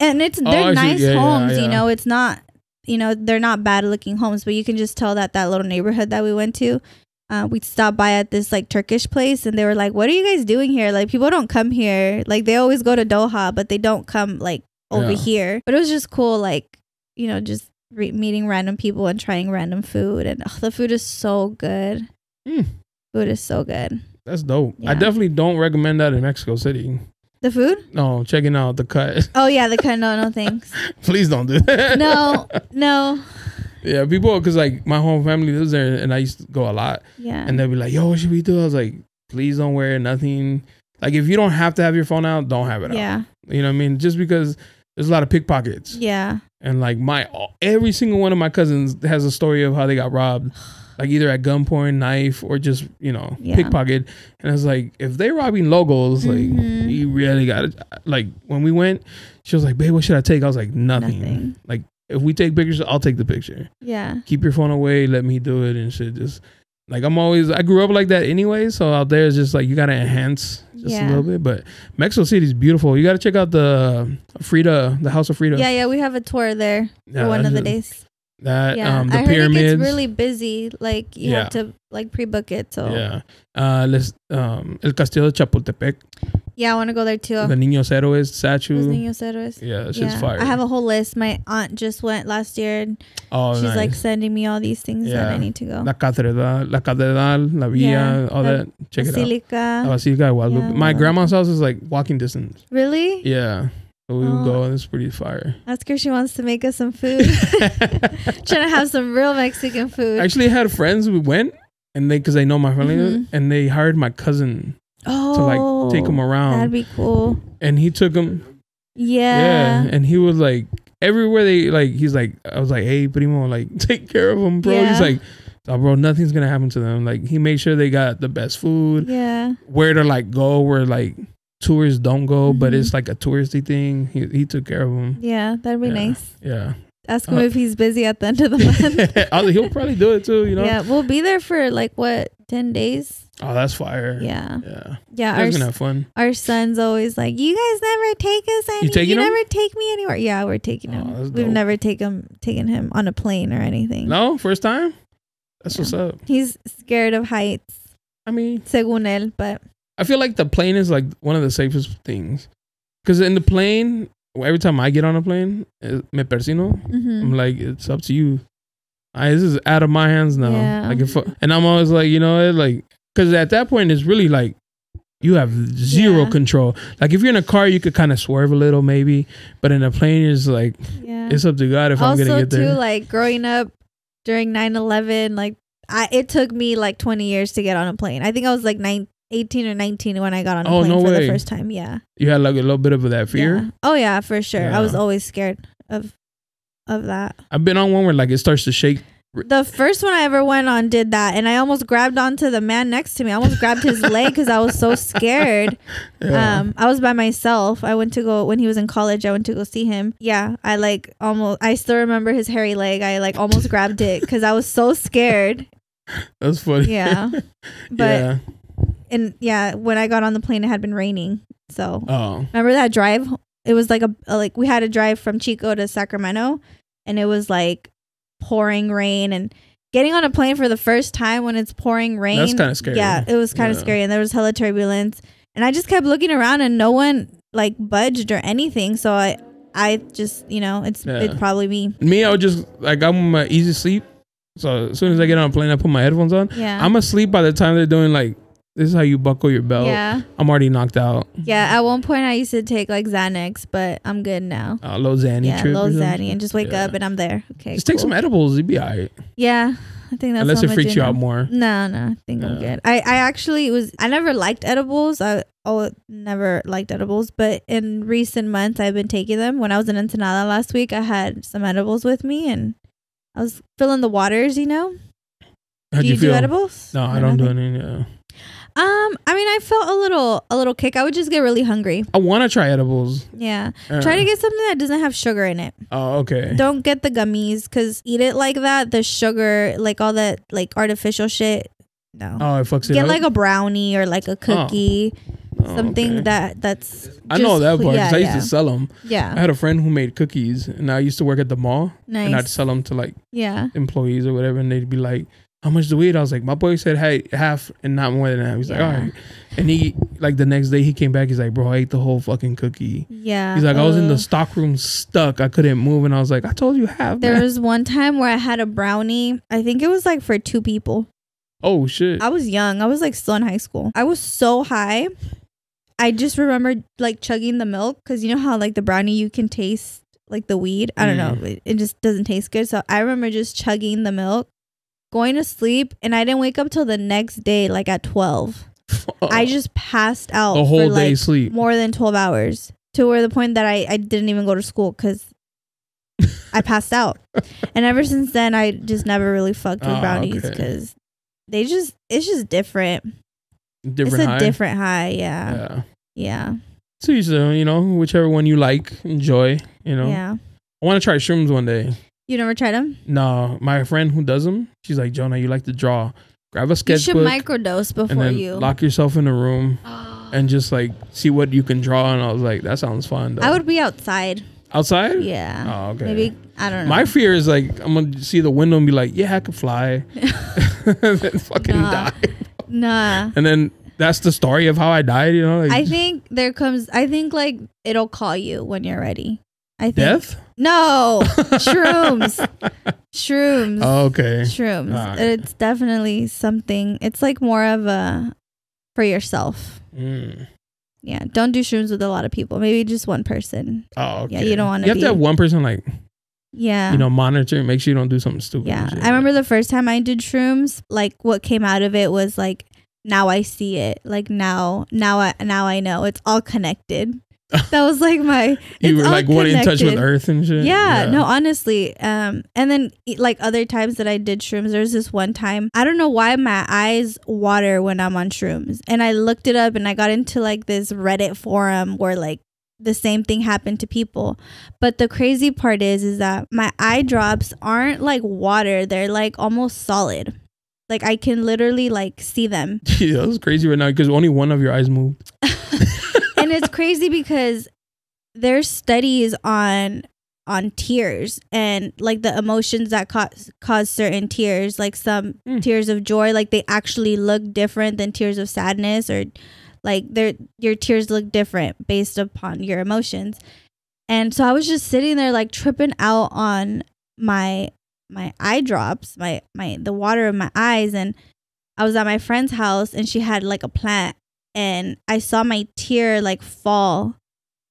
And they're nice homes, you know, it's not, you know, they're not bad looking homes, but you can just tell that little neighborhood that we went to, we stopped by at this like Turkish place, and they were like, what are you guys doing here? Like, people don't come here. Like, they always go to Doha, but they don't come like over here. But it was just cool, like, you know, just meeting random people and trying random food. And the food is so good. Food is so good. That's dope. Yeah. I definitely don't recommend that in Mexico City. The food? No, checking out the cut. Oh, yeah, the cut. No, thanks. Please don't do that. No. Yeah, people, because like my whole family lives there, and I used to go a lot. Yeah. And they'd be like, yo, what should we do? I was like, please don't wear nothing. Like, if you don't have to have your phone out, don't have it out. Yeah. You know what I mean? Just because there's a lot of pickpockets. Yeah. And like every single one of my cousins has a story of how they got robbed. Like either at gunpoint, knife, or just, you know, pickpocket. And it's like, if they're robbing logos, like, you really got to, like, when we went, she was like, babe, what should I take? I was like, nothing. Like, if we take pictures, I'll take the picture. Yeah. Keep your phone away. Let me do it and shit. Just, like, I grew up like that anyway. So out there, it's just like, you got to enhance just a little bit. But Mexico City is beautiful. You got to check out the House of Frida. Yeah, we have a tour there for one of the days. That the I pyramids. Heard it gets really busy. Like you have to like pre-book it. So El Castillo de Chapultepec. Yeah, I want to go there too. The Niños Héroes statue. Los Niños Héroes. Yeah, it's just fire. I have a whole list. My aunt just went last year, and she's nice. like sending me all these things that I need to go. La Catedral, La Villa, all that. Check Basilica. it out. La Basilica de Guadalupe. Yeah, My grandma's house is like walking distance. Really? Yeah. So we would go, and it's pretty fire. Ask her, she wants to make us some food. Trying to have some real Mexican food. Actually, I had friends who went, and because they know my family, and they hired my cousin to like take him around. That'd be cool. And he took him. Yeah. And he was like, everywhere they like, he's like, I was like, hey, primo, like, take care of them, bro. He's like, oh, bro, nothing's gonna happen to them. Like, he made sure they got the best food. Yeah. Where to like go, where like tourists don't go, but it's like a touristy thing. He took care of them. Yeah, that'd be nice. Yeah. Ask him if he's busy at the end of the month. He'll probably do it too, you know? Yeah, we'll be there for like, 10 days? Oh, that's fire. Yeah. Yeah. Yeah. We're gonna have fun. Our son's always like, you guys never take us anywhere. You never take me anywhere. Yeah, we're taking him. We've never taken him on a plane or anything. No? First time? That's what's up. He's scared of heights. I mean, según él, but I feel like the plane is like one of the safest things. Because in the plane, every time I get on a plane, me persino, I'm like, it's up to you. This is out of my hands now. Yeah. Like and I'm always like, you know, like, because at that point, it's really like, you have zero control. Like, if you're in a car, you could kind of swerve a little maybe. But in a plane, it's like, it's up to God if I'm going to get there. Also, too, like, growing up during 9/11, like, it took me like 20 years to get on a plane. I think I was like 18 or 19 when I got on a plane for the first time. Yeah. You had like a little bit of that fear? Yeah. Oh, yeah, for sure. Yeah. I was always scared of that. I've been on one where like it starts to shake. The first one I ever went on did that, and I almost grabbed onto the man next to me. I almost grabbed his leg because I was so scared. I was by myself. I went to go, when he was in college, I went to go see him. Yeah, I still remember his hairy leg. I like almost grabbed it because I was so scared. That's funny. Yeah. But when I got on the plane, it had been raining. So remember that drive? It was like we had a drive from Chico to Sacramento, and it was like pouring rain, and getting on a plane for the first time when it's pouring rain, that's kind of scary. Yeah, it was kind of scary, and there was hella turbulence, and I just kept looking around, and no one like budged or anything. So I just, you know, it's probably me. I would just like, I'm easy sleep. So as soon as I get on a plane, I put my headphones on. Yeah, I'm asleep by the time they're doing like, this is how you buckle your belt. Yeah. I'm already knocked out. Yeah. At one point I used to take like Xanax, but I'm good now. Low Xanny trip. Low Xanny, and just wake up and I'm there. Okay. Just take some edibles. You'd be all right. Yeah. I think that's unless it freaks you out more. No, I think I'm good. I actually I never liked edibles. I never liked edibles, but in recent months I've been taking them. When I was in Ensenada last week, I had some edibles with me, and I was feeling the waters, you know. How'd you feel? Do edibles? No, I don't do any. I mean, I felt a little kick. I would just get really hungry. I want to try edibles. Yeah. Try to get something that doesn't have sugar in it. Oh, okay. Don't get the gummies, because eat it like that. The sugar, like all that like artificial shit. No. Oh, it fucks it up. Get like a brownie or like a cookie. Something that's just, I know that part, because I used to sell them. Yeah. I had a friend who made cookies, and I used to work at the mall. Nice. And I'd sell them to like employees or whatever, and they'd be like, how much do we eat? I was like, my boy said, hey, half and not more than that. He's like, all right. And he, like, the next day he came back. He's like, bro, I ate the whole fucking cookie. Yeah. He's like, I was in the stock room stuck. I couldn't move. And I was like, I told you half. There was one time where I had a brownie. I think it was like for 2 people. Oh, shit. I was young. I was like still in high school. I was so high. I just remember like chugging the milk, because you know how like the brownie, you can taste like the weed. I don't know. It just doesn't taste good. So I remember just chugging the milk, going to sleep, and I didn't wake up till the next day, like at 12. I just passed out the whole for, day like, sleep, more than 12 hours, to where the point that I didn't even go to school because I passed out. And ever since then, I just never really fucked with brownies, because it's just different. It's a different high. Yeah. So you know, whichever one you like, enjoy. You know. Yeah. I want to try shrooms one day. You never tried them? No, my friend who does them, she's like, Jonah, you like to draw. Grab a sketchbook. You should microdose before and then you lock yourself in a room and just like see what you can draw. And I was like, that sounds fun, though. I would be outside. Outside? Yeah. Oh, okay. Maybe, I don't know. My fear is like, I'm going to see the window and be like, yeah, I could fly. And then fucking die. Nah. And then that's the story of how I died, you know? Like, I think like it'll call you when you're ready. I think. Death? No. Shrooms. Shrooms. Oh, okay. Shrooms. Right. It's definitely something. It's like more of a for yourself. Yeah. Don't do shrooms with a lot of people. Maybe just one person. Oh, okay. Yeah, you don't want to. You have to have one person like. Yeah. You know, monitor, make sure you don't do something stupid. Yeah. I remember the first time I did shrooms, like what came out of it was like, now I see it. Like now I know it's all connected. That was like you were like one in touch with earth and shit. Yeah, no, honestly. And then like other times that I did shrooms, there's this one time, I don't know why my eyes water when I'm on shrooms. And I looked it up and I got into like this Reddit forum where like the same thing happened to people. But the crazy part is that my eye drops aren't like water. They're like almost solid. Like I can literally like see them. Yeah, that was crazy right now because only one of your eyes moved. And it's crazy because there's studies on tears and like the emotions that cause certain tears, like some tears of joy, like they actually look different than tears of sadness, or like your tears look different based upon your emotions. And so I was just sitting there like tripping out on my eye drops, the water in my eyes. And I was at my friend's house and she had like a plant, and I saw my tear like fall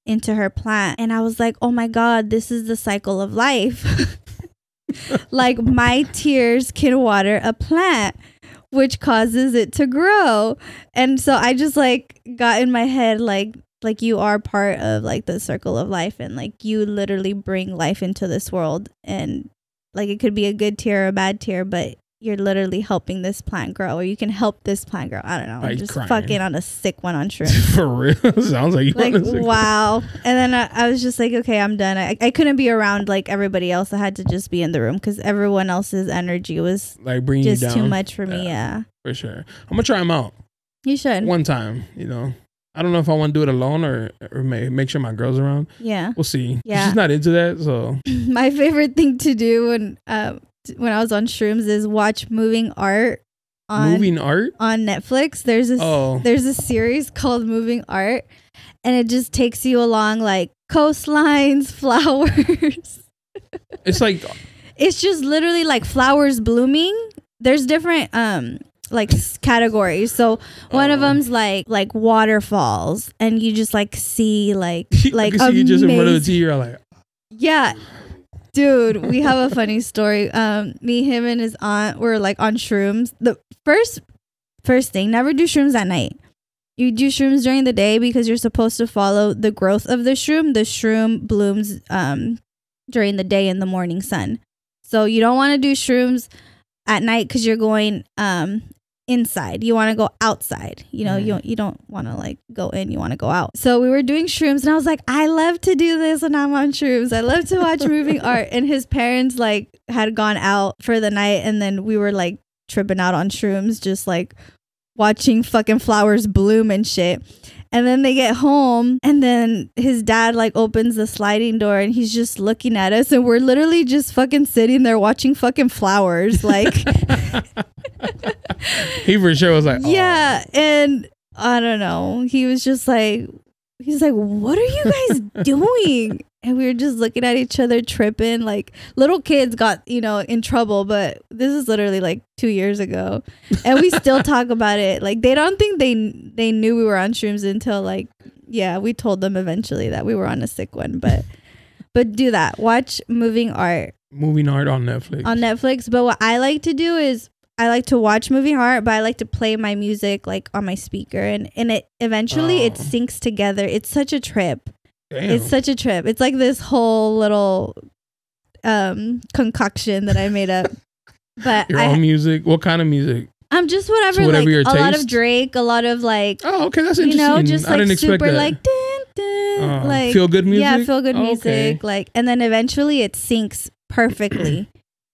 into her plant, and I was like, oh my God, this is the cycle of life. Like my tears can water a plant, which causes it to grow. And so I just like got in my head like you are part of like the circle of life, and like you literally bring life into this world, and like it could be a good tear or a bad tear, but you're literally helping this plant grow, or you can help this plant grow. I don't know. I'm just fucking on a sick one on shrooms. For real? Sounds like you like, on a sick wow. One. And then I was just like, okay, I'm done. I couldn't be around like everybody else. I had to just be in the room because everyone else's energy was like bringing just you down. Too much for me. Yeah. For sure. I'm going to try them out. You should. One time, you know. I don't know if I want to do it alone or make sure my girl's around. Yeah. We'll see. Yeah. She's not into that, so. My favorite thing to do when I was on shrooms is watch moving art on Netflix. There's a series called Moving Art, and it just takes you along like coastlines, flowers. It's just literally like flowers blooming. There's different like categories. So one of them's like waterfalls, and you just like see like you just in front of the TV, you're like, yeah. Dude, we have a funny story. Me, him, and his aunt were like on shrooms. The first thing, never do shrooms at night. You do shrooms during the day because you're supposed to follow the growth of the shroom. The shroom blooms during the day in the morning sun. So you don't want to do shrooms at night because you're going inside. You want to go outside. You know, you don't want to like go in, you want to go out. So we were doing shrooms, and I was like, I love to do this when I'm on shrooms. I love to watch moving art. And his parents like had gone out for the night, and then we were like tripping out on shrooms, just like watching fucking flowers bloom and shit. And then they get home, and then his dad like opens the sliding door, and he's just looking at us, and we're literally just fucking sitting there watching fucking flowers. Like he for sure was like, oh. Yeah. And I don't know, he was just like, he's like, what are you guys doing? And we were just looking at each other tripping. Like little kids got, you know, in trouble, but this is literally like 2 years ago, and we still talk about it. Like they don't think they knew we were on shrooms until like, yeah, we told them eventually that we were on a sick one. But do that. Watch moving art on Netflix. But what I like to do is I like to watch moving art, but I like to play my music like on my speaker, and it eventually it syncs together. It's such a trip. Damn. It's such a trip. It's like this whole little concoction that I made up. But your own music? What kind of music? I'm just whatever like your taste? A lot of Drake, a lot of like, oh, okay, that's interesting. You know, just like super like dun, dun, like feel good music. Yeah, feel good music. Like, and then eventually it syncs perfectly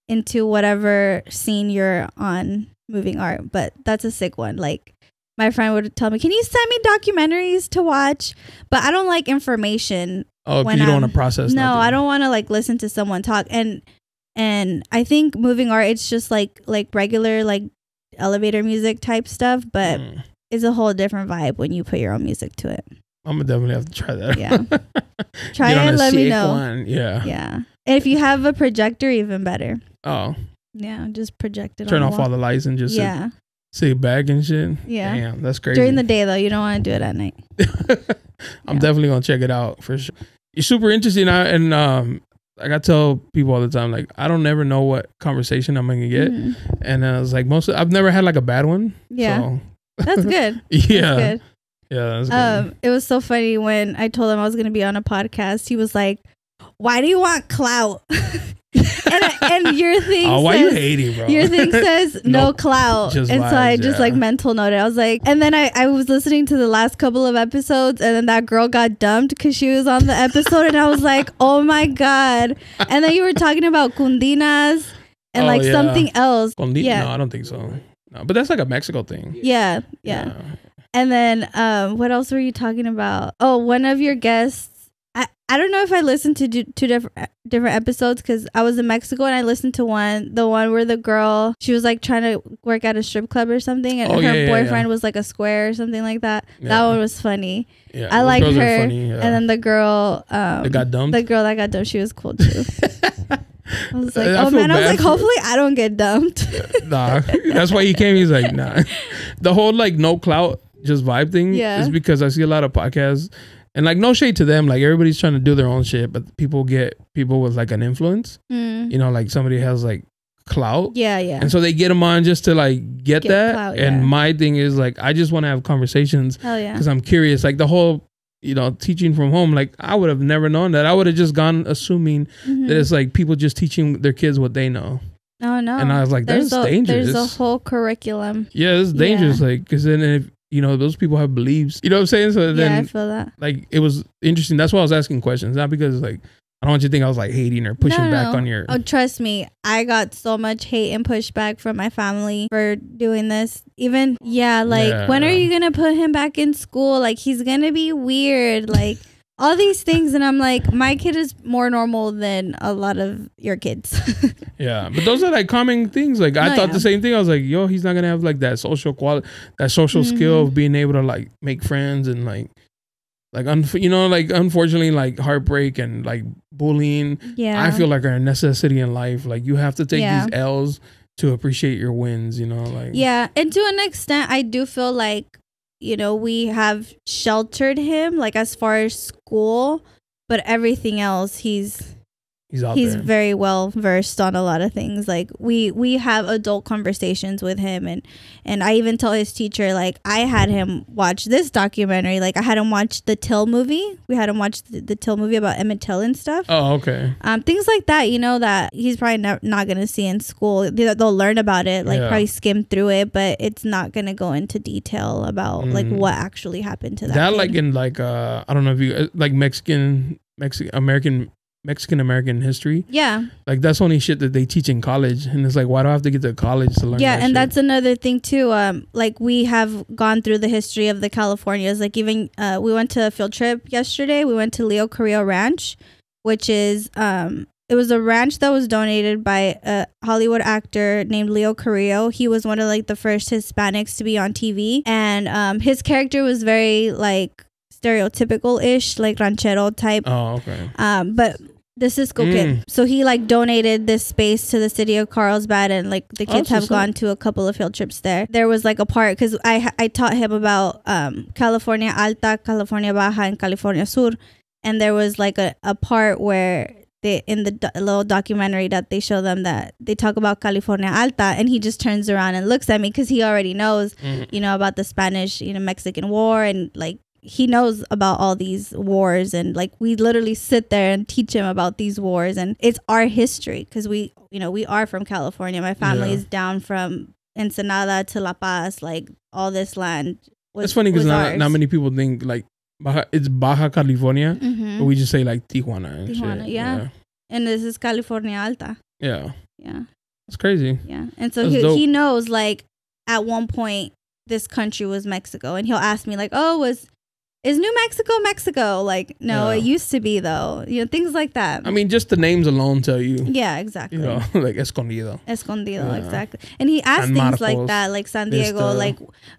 into whatever scene you're on moving art. But that's a sick one. Like my friend would tell me, can you send me documentaries to watch? But I don't like information. Oh, because you don't want to process. No, nothing. I don't want to like listen to someone talk. And I think moving art, it's just like regular like elevator music type stuff. But it's a whole different vibe when you put your own music to it. I'm gonna definitely have to try that. Yeah. Try it and let me know. One. Yeah. Yeah. And if you have a projector, even better. Oh. Yeah, just project it. Turn off all the lights and just sit back and shit. Yeah. Damn, that's crazy. During the day though, you don't want to do it at night. I'm definitely gonna check it out for sure. You're super interesting, and like I tell people all the time, like I don't ever know what conversation I'm gonna get, and I was like, I've never had like a bad one. Yeah, so. That's good. Yeah, that's good. Yeah, that's good. It was so funny when I told him I was gonna be on a podcast. He was like, "Why do you want clout?" and your thing why says, you hating, bro? Your thing says no clout. And vibes, so I just like mental noted. I was like, and then I was listening to the last couple of episodes, and then that girl got dumped because she was on the episode, and I was like, oh my God. And then you were talking about cundinas and something else. Yeah. No, I don't think so. No, but that's like a Mexico thing. Yeah. And then what else were you talking about? Oh, one of your guests. I don't know if I listened to two different episodes because I was in Mexico and I listened to the one where the girl, she was like trying to work at a strip club or something, and her boyfriend was like a square or something like that. Yeah. That one was funny. Yeah, I liked her. Funny, and then the girl that got dumped. The girl that got dumped, she was cool too. I was like, I was like, hopefully I don't get dumped. Nah, that's why he came. He's like, nah. The whole like no clout just vibe thing is because I see a lot of podcasts. And like no shade to them, like everybody's trying to do their own shit, but people get people with like an influence, you know, like somebody has like clout, and so they get them on just to like get that. Clout, and my thing is like I just want to have conversations because I'm curious. Like the whole, you know, teaching from home, like I would have never known that. I would have just gone assuming that it's like people just teaching their kids what they know. Oh no! And I was like, that's dangerous. There's a whole curriculum. Yeah, it's dangerous. Like because then if you know, those people have beliefs. You know what I'm saying? So then, I feel that. Like, it was interesting. That's why I was asking questions. Not because, like, I don't want you to think I was, like, hating or pushing back on your... Oh, trust me. I got so much hate and pushback from my family for doing this. Even, when are you going to put him back in school? Like, he's going to be weird. Like... all these things, and I'm like, my kid is more normal than a lot of your kids. Yeah, but those are like common things. Like I thought the same thing. I was like, yo, he's not gonna have like that social quality, that social skill of being able to like make friends and like unfortunately like heartbreak and like bullying. Yeah, I feel like are a necessity in life. Like you have to take these L's to appreciate your wins. You know, like and to an extent, I do feel like, you know, we have sheltered him like as far as school, but everything else he's very well versed on a lot of things. Like we have adult conversations with him, and I even tell his teacher, like I had him watch this documentary. Like I had him watch the Till movie. We had him watch the Till movie about Emmett Till and stuff. Oh, okay. Things like that, you know, that he's probably not gonna see in school. They'll learn about it, like probably skim through it, but it's not gonna go into detail about like what actually happened to that kid. Like in like I don't know if you like Mexican American history. Yeah. Like that's only shit that they teach in college. And it's like, why do I have to get to college to learn that shit? That's another thing too. Like we have gone through the history of the Californias. Like even we went to a field trip yesterday. We went to Leo Carrillo Ranch, which is it was a ranch that was donated by a Hollywood actor named Leo Carrillo. He was one of like the first Hispanics to be on TV. And his character was very like stereotypical-ish, like ranchero type. Oh, okay. But this is kid. So he like donated this space to the city of Carlsbad, and like the kids have gone to a couple of field trips there. There was like a part because I taught him about California Alta, California Baja, and California Sur, and there was like a part where they in the little documentary that they show them that they talk about California Alta, and he just turns around and looks at me because he already knows, you know, about the Spanish, you know, Mexican War, and like he knows about all these wars, and like we literally sit there and teach him about these wars, and it's our history because we are from California. My family is down from Ensenada to La Paz, like all this land. It's funny because not many people think like it's Baja California, but we just say like Tijuana and shit. Yeah. And this is California Alta. Yeah. It's crazy. Yeah. And so he knows like at one point this country was Mexico, and he'll ask me like, oh, was Is New Mexico Mexico? Like, no, it used to be though. You know, things like that. I mean, just the names alone tell you. Yeah, exactly. You know, like Escondido. Exactly. And he asked things like that, like San Diego,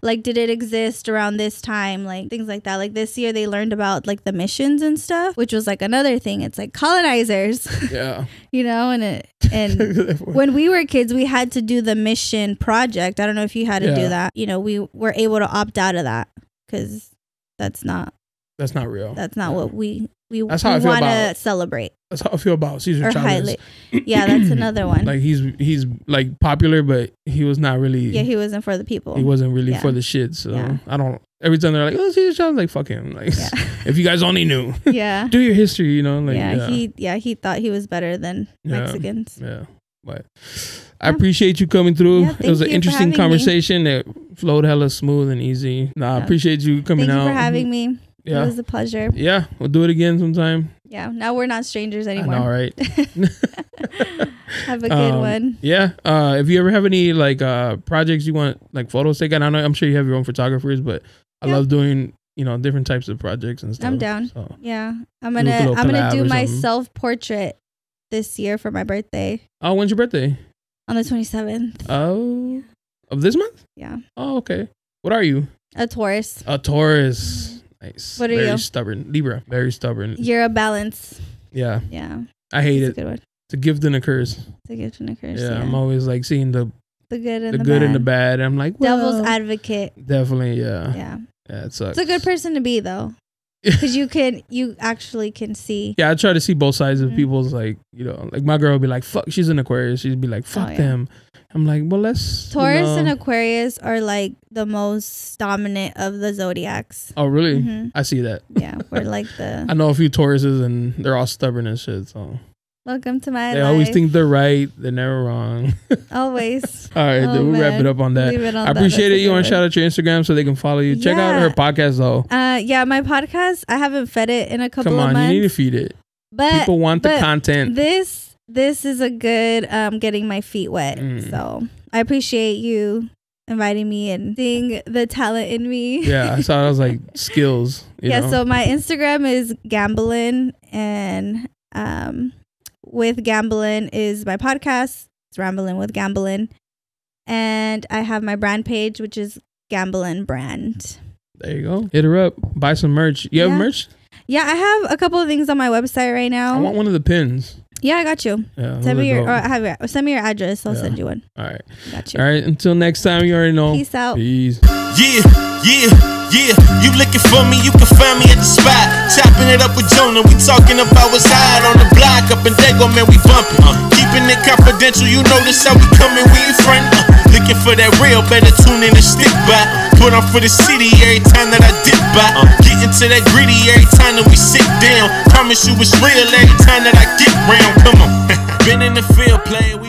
like did it exist around this time? Like things like that. Like this year they learned about like the missions and stuff, which was like another thing. It's like colonizers. Yeah. You know, and when we were kids, we had to do the mission project. I don't know if you had to do that. You know, we were able to opt out of that because that's not real. That's not what we want to celebrate. That's how I feel about Cesar Chavez. Yeah, that's another one. Like he's like popular, but he was not really. Yeah, he wasn't for the people. He wasn't really for the shit. So I don't. Every time they're like, "Oh, Cesar Chavez," like fuck him. Like, if you guys only knew. Yeah. Do your history, you know. Like, he thought he was better than Mexicans. Yeah. But I appreciate you coming through. It was an interesting conversation that flowed hella smooth and easy. I appreciate you coming out. Thank you for having me. Yeah. It was a pleasure. Yeah, we'll do it again sometime. Yeah, now we're not strangers anymore. All right. Have a good one. Yeah. If you ever have any like projects you want like photos taken, I'm sure you have your own photographers, but I love doing different types of projects and stuff. I'm down. So yeah, I'm gonna do my self portrait this year for my birthday. Oh, when's your birthday? On the 27th. Oh, of this month? Yeah. Oh, okay. What are you? A Taurus. A Taurus. Nice. What are you? Very stubborn. Libra. Very stubborn. You're a balance. Yeah. Yeah. I hate it. It's a gift and a curse. It's a gift and a curse. Yeah. I'm always like seeing the good and the good and the bad. I'm like, well, devil's advocate. Definitely. Yeah. Yeah. Yeah. It sucks. It's a good person to be though. Because you actually can see. Yeah, I try to see both sides of people's like my girl would be like, fuck, she's an Aquarius. She'd be like, fuck them. I'm like, well, let's. Taurus and Aquarius are like the most dominant of the zodiacs. Oh, really? Mm-hmm. I see that. Yeah, we're like the. I know a few Tauruses and they're all stubborn and shit. So. Welcome to my life. They always think they're right. They're never wrong. Always. All right, we'll wrap it up on that. I appreciate it. You want to shout out your Instagram so they can follow you. Check out her podcast though. Yeah, my podcast. I haven't fed it in a couple of months. Come on, you need to feed it. But people want the content. This is a good getting my feet wet. So I appreciate you inviting me and seeing the talent in me. Yeah, I saw it was like skills. You know? So my Instagram is Gamblin' and with Gamblin' is my podcast. It's Ramblin' with Gamblin'. And I have my brand page, which is Gamblin' Brand. There you go. Hit her up. Buy some merch. You have merch? Yeah, I have a couple of things on my website right now. I want one of the pins. Yeah, I got you. Yeah, send me your address. I'll send you one. All right. Got you. All right. Until next time, you already know. Peace out. Peace. Yeah. You looking for me, you can find me at the spot. Chopping it up with JONA. We talking about what's hot on the block. Up in Dago, man, we bumping. Keeping it confidential, you notice how we coming, we in front. Looking for that real, better tune in and stick by. Put on for the city every time that I dip by. Getting to that gritty every time that we sit down. Promise you it's real every time that I get round. Come on. Been in the field playing.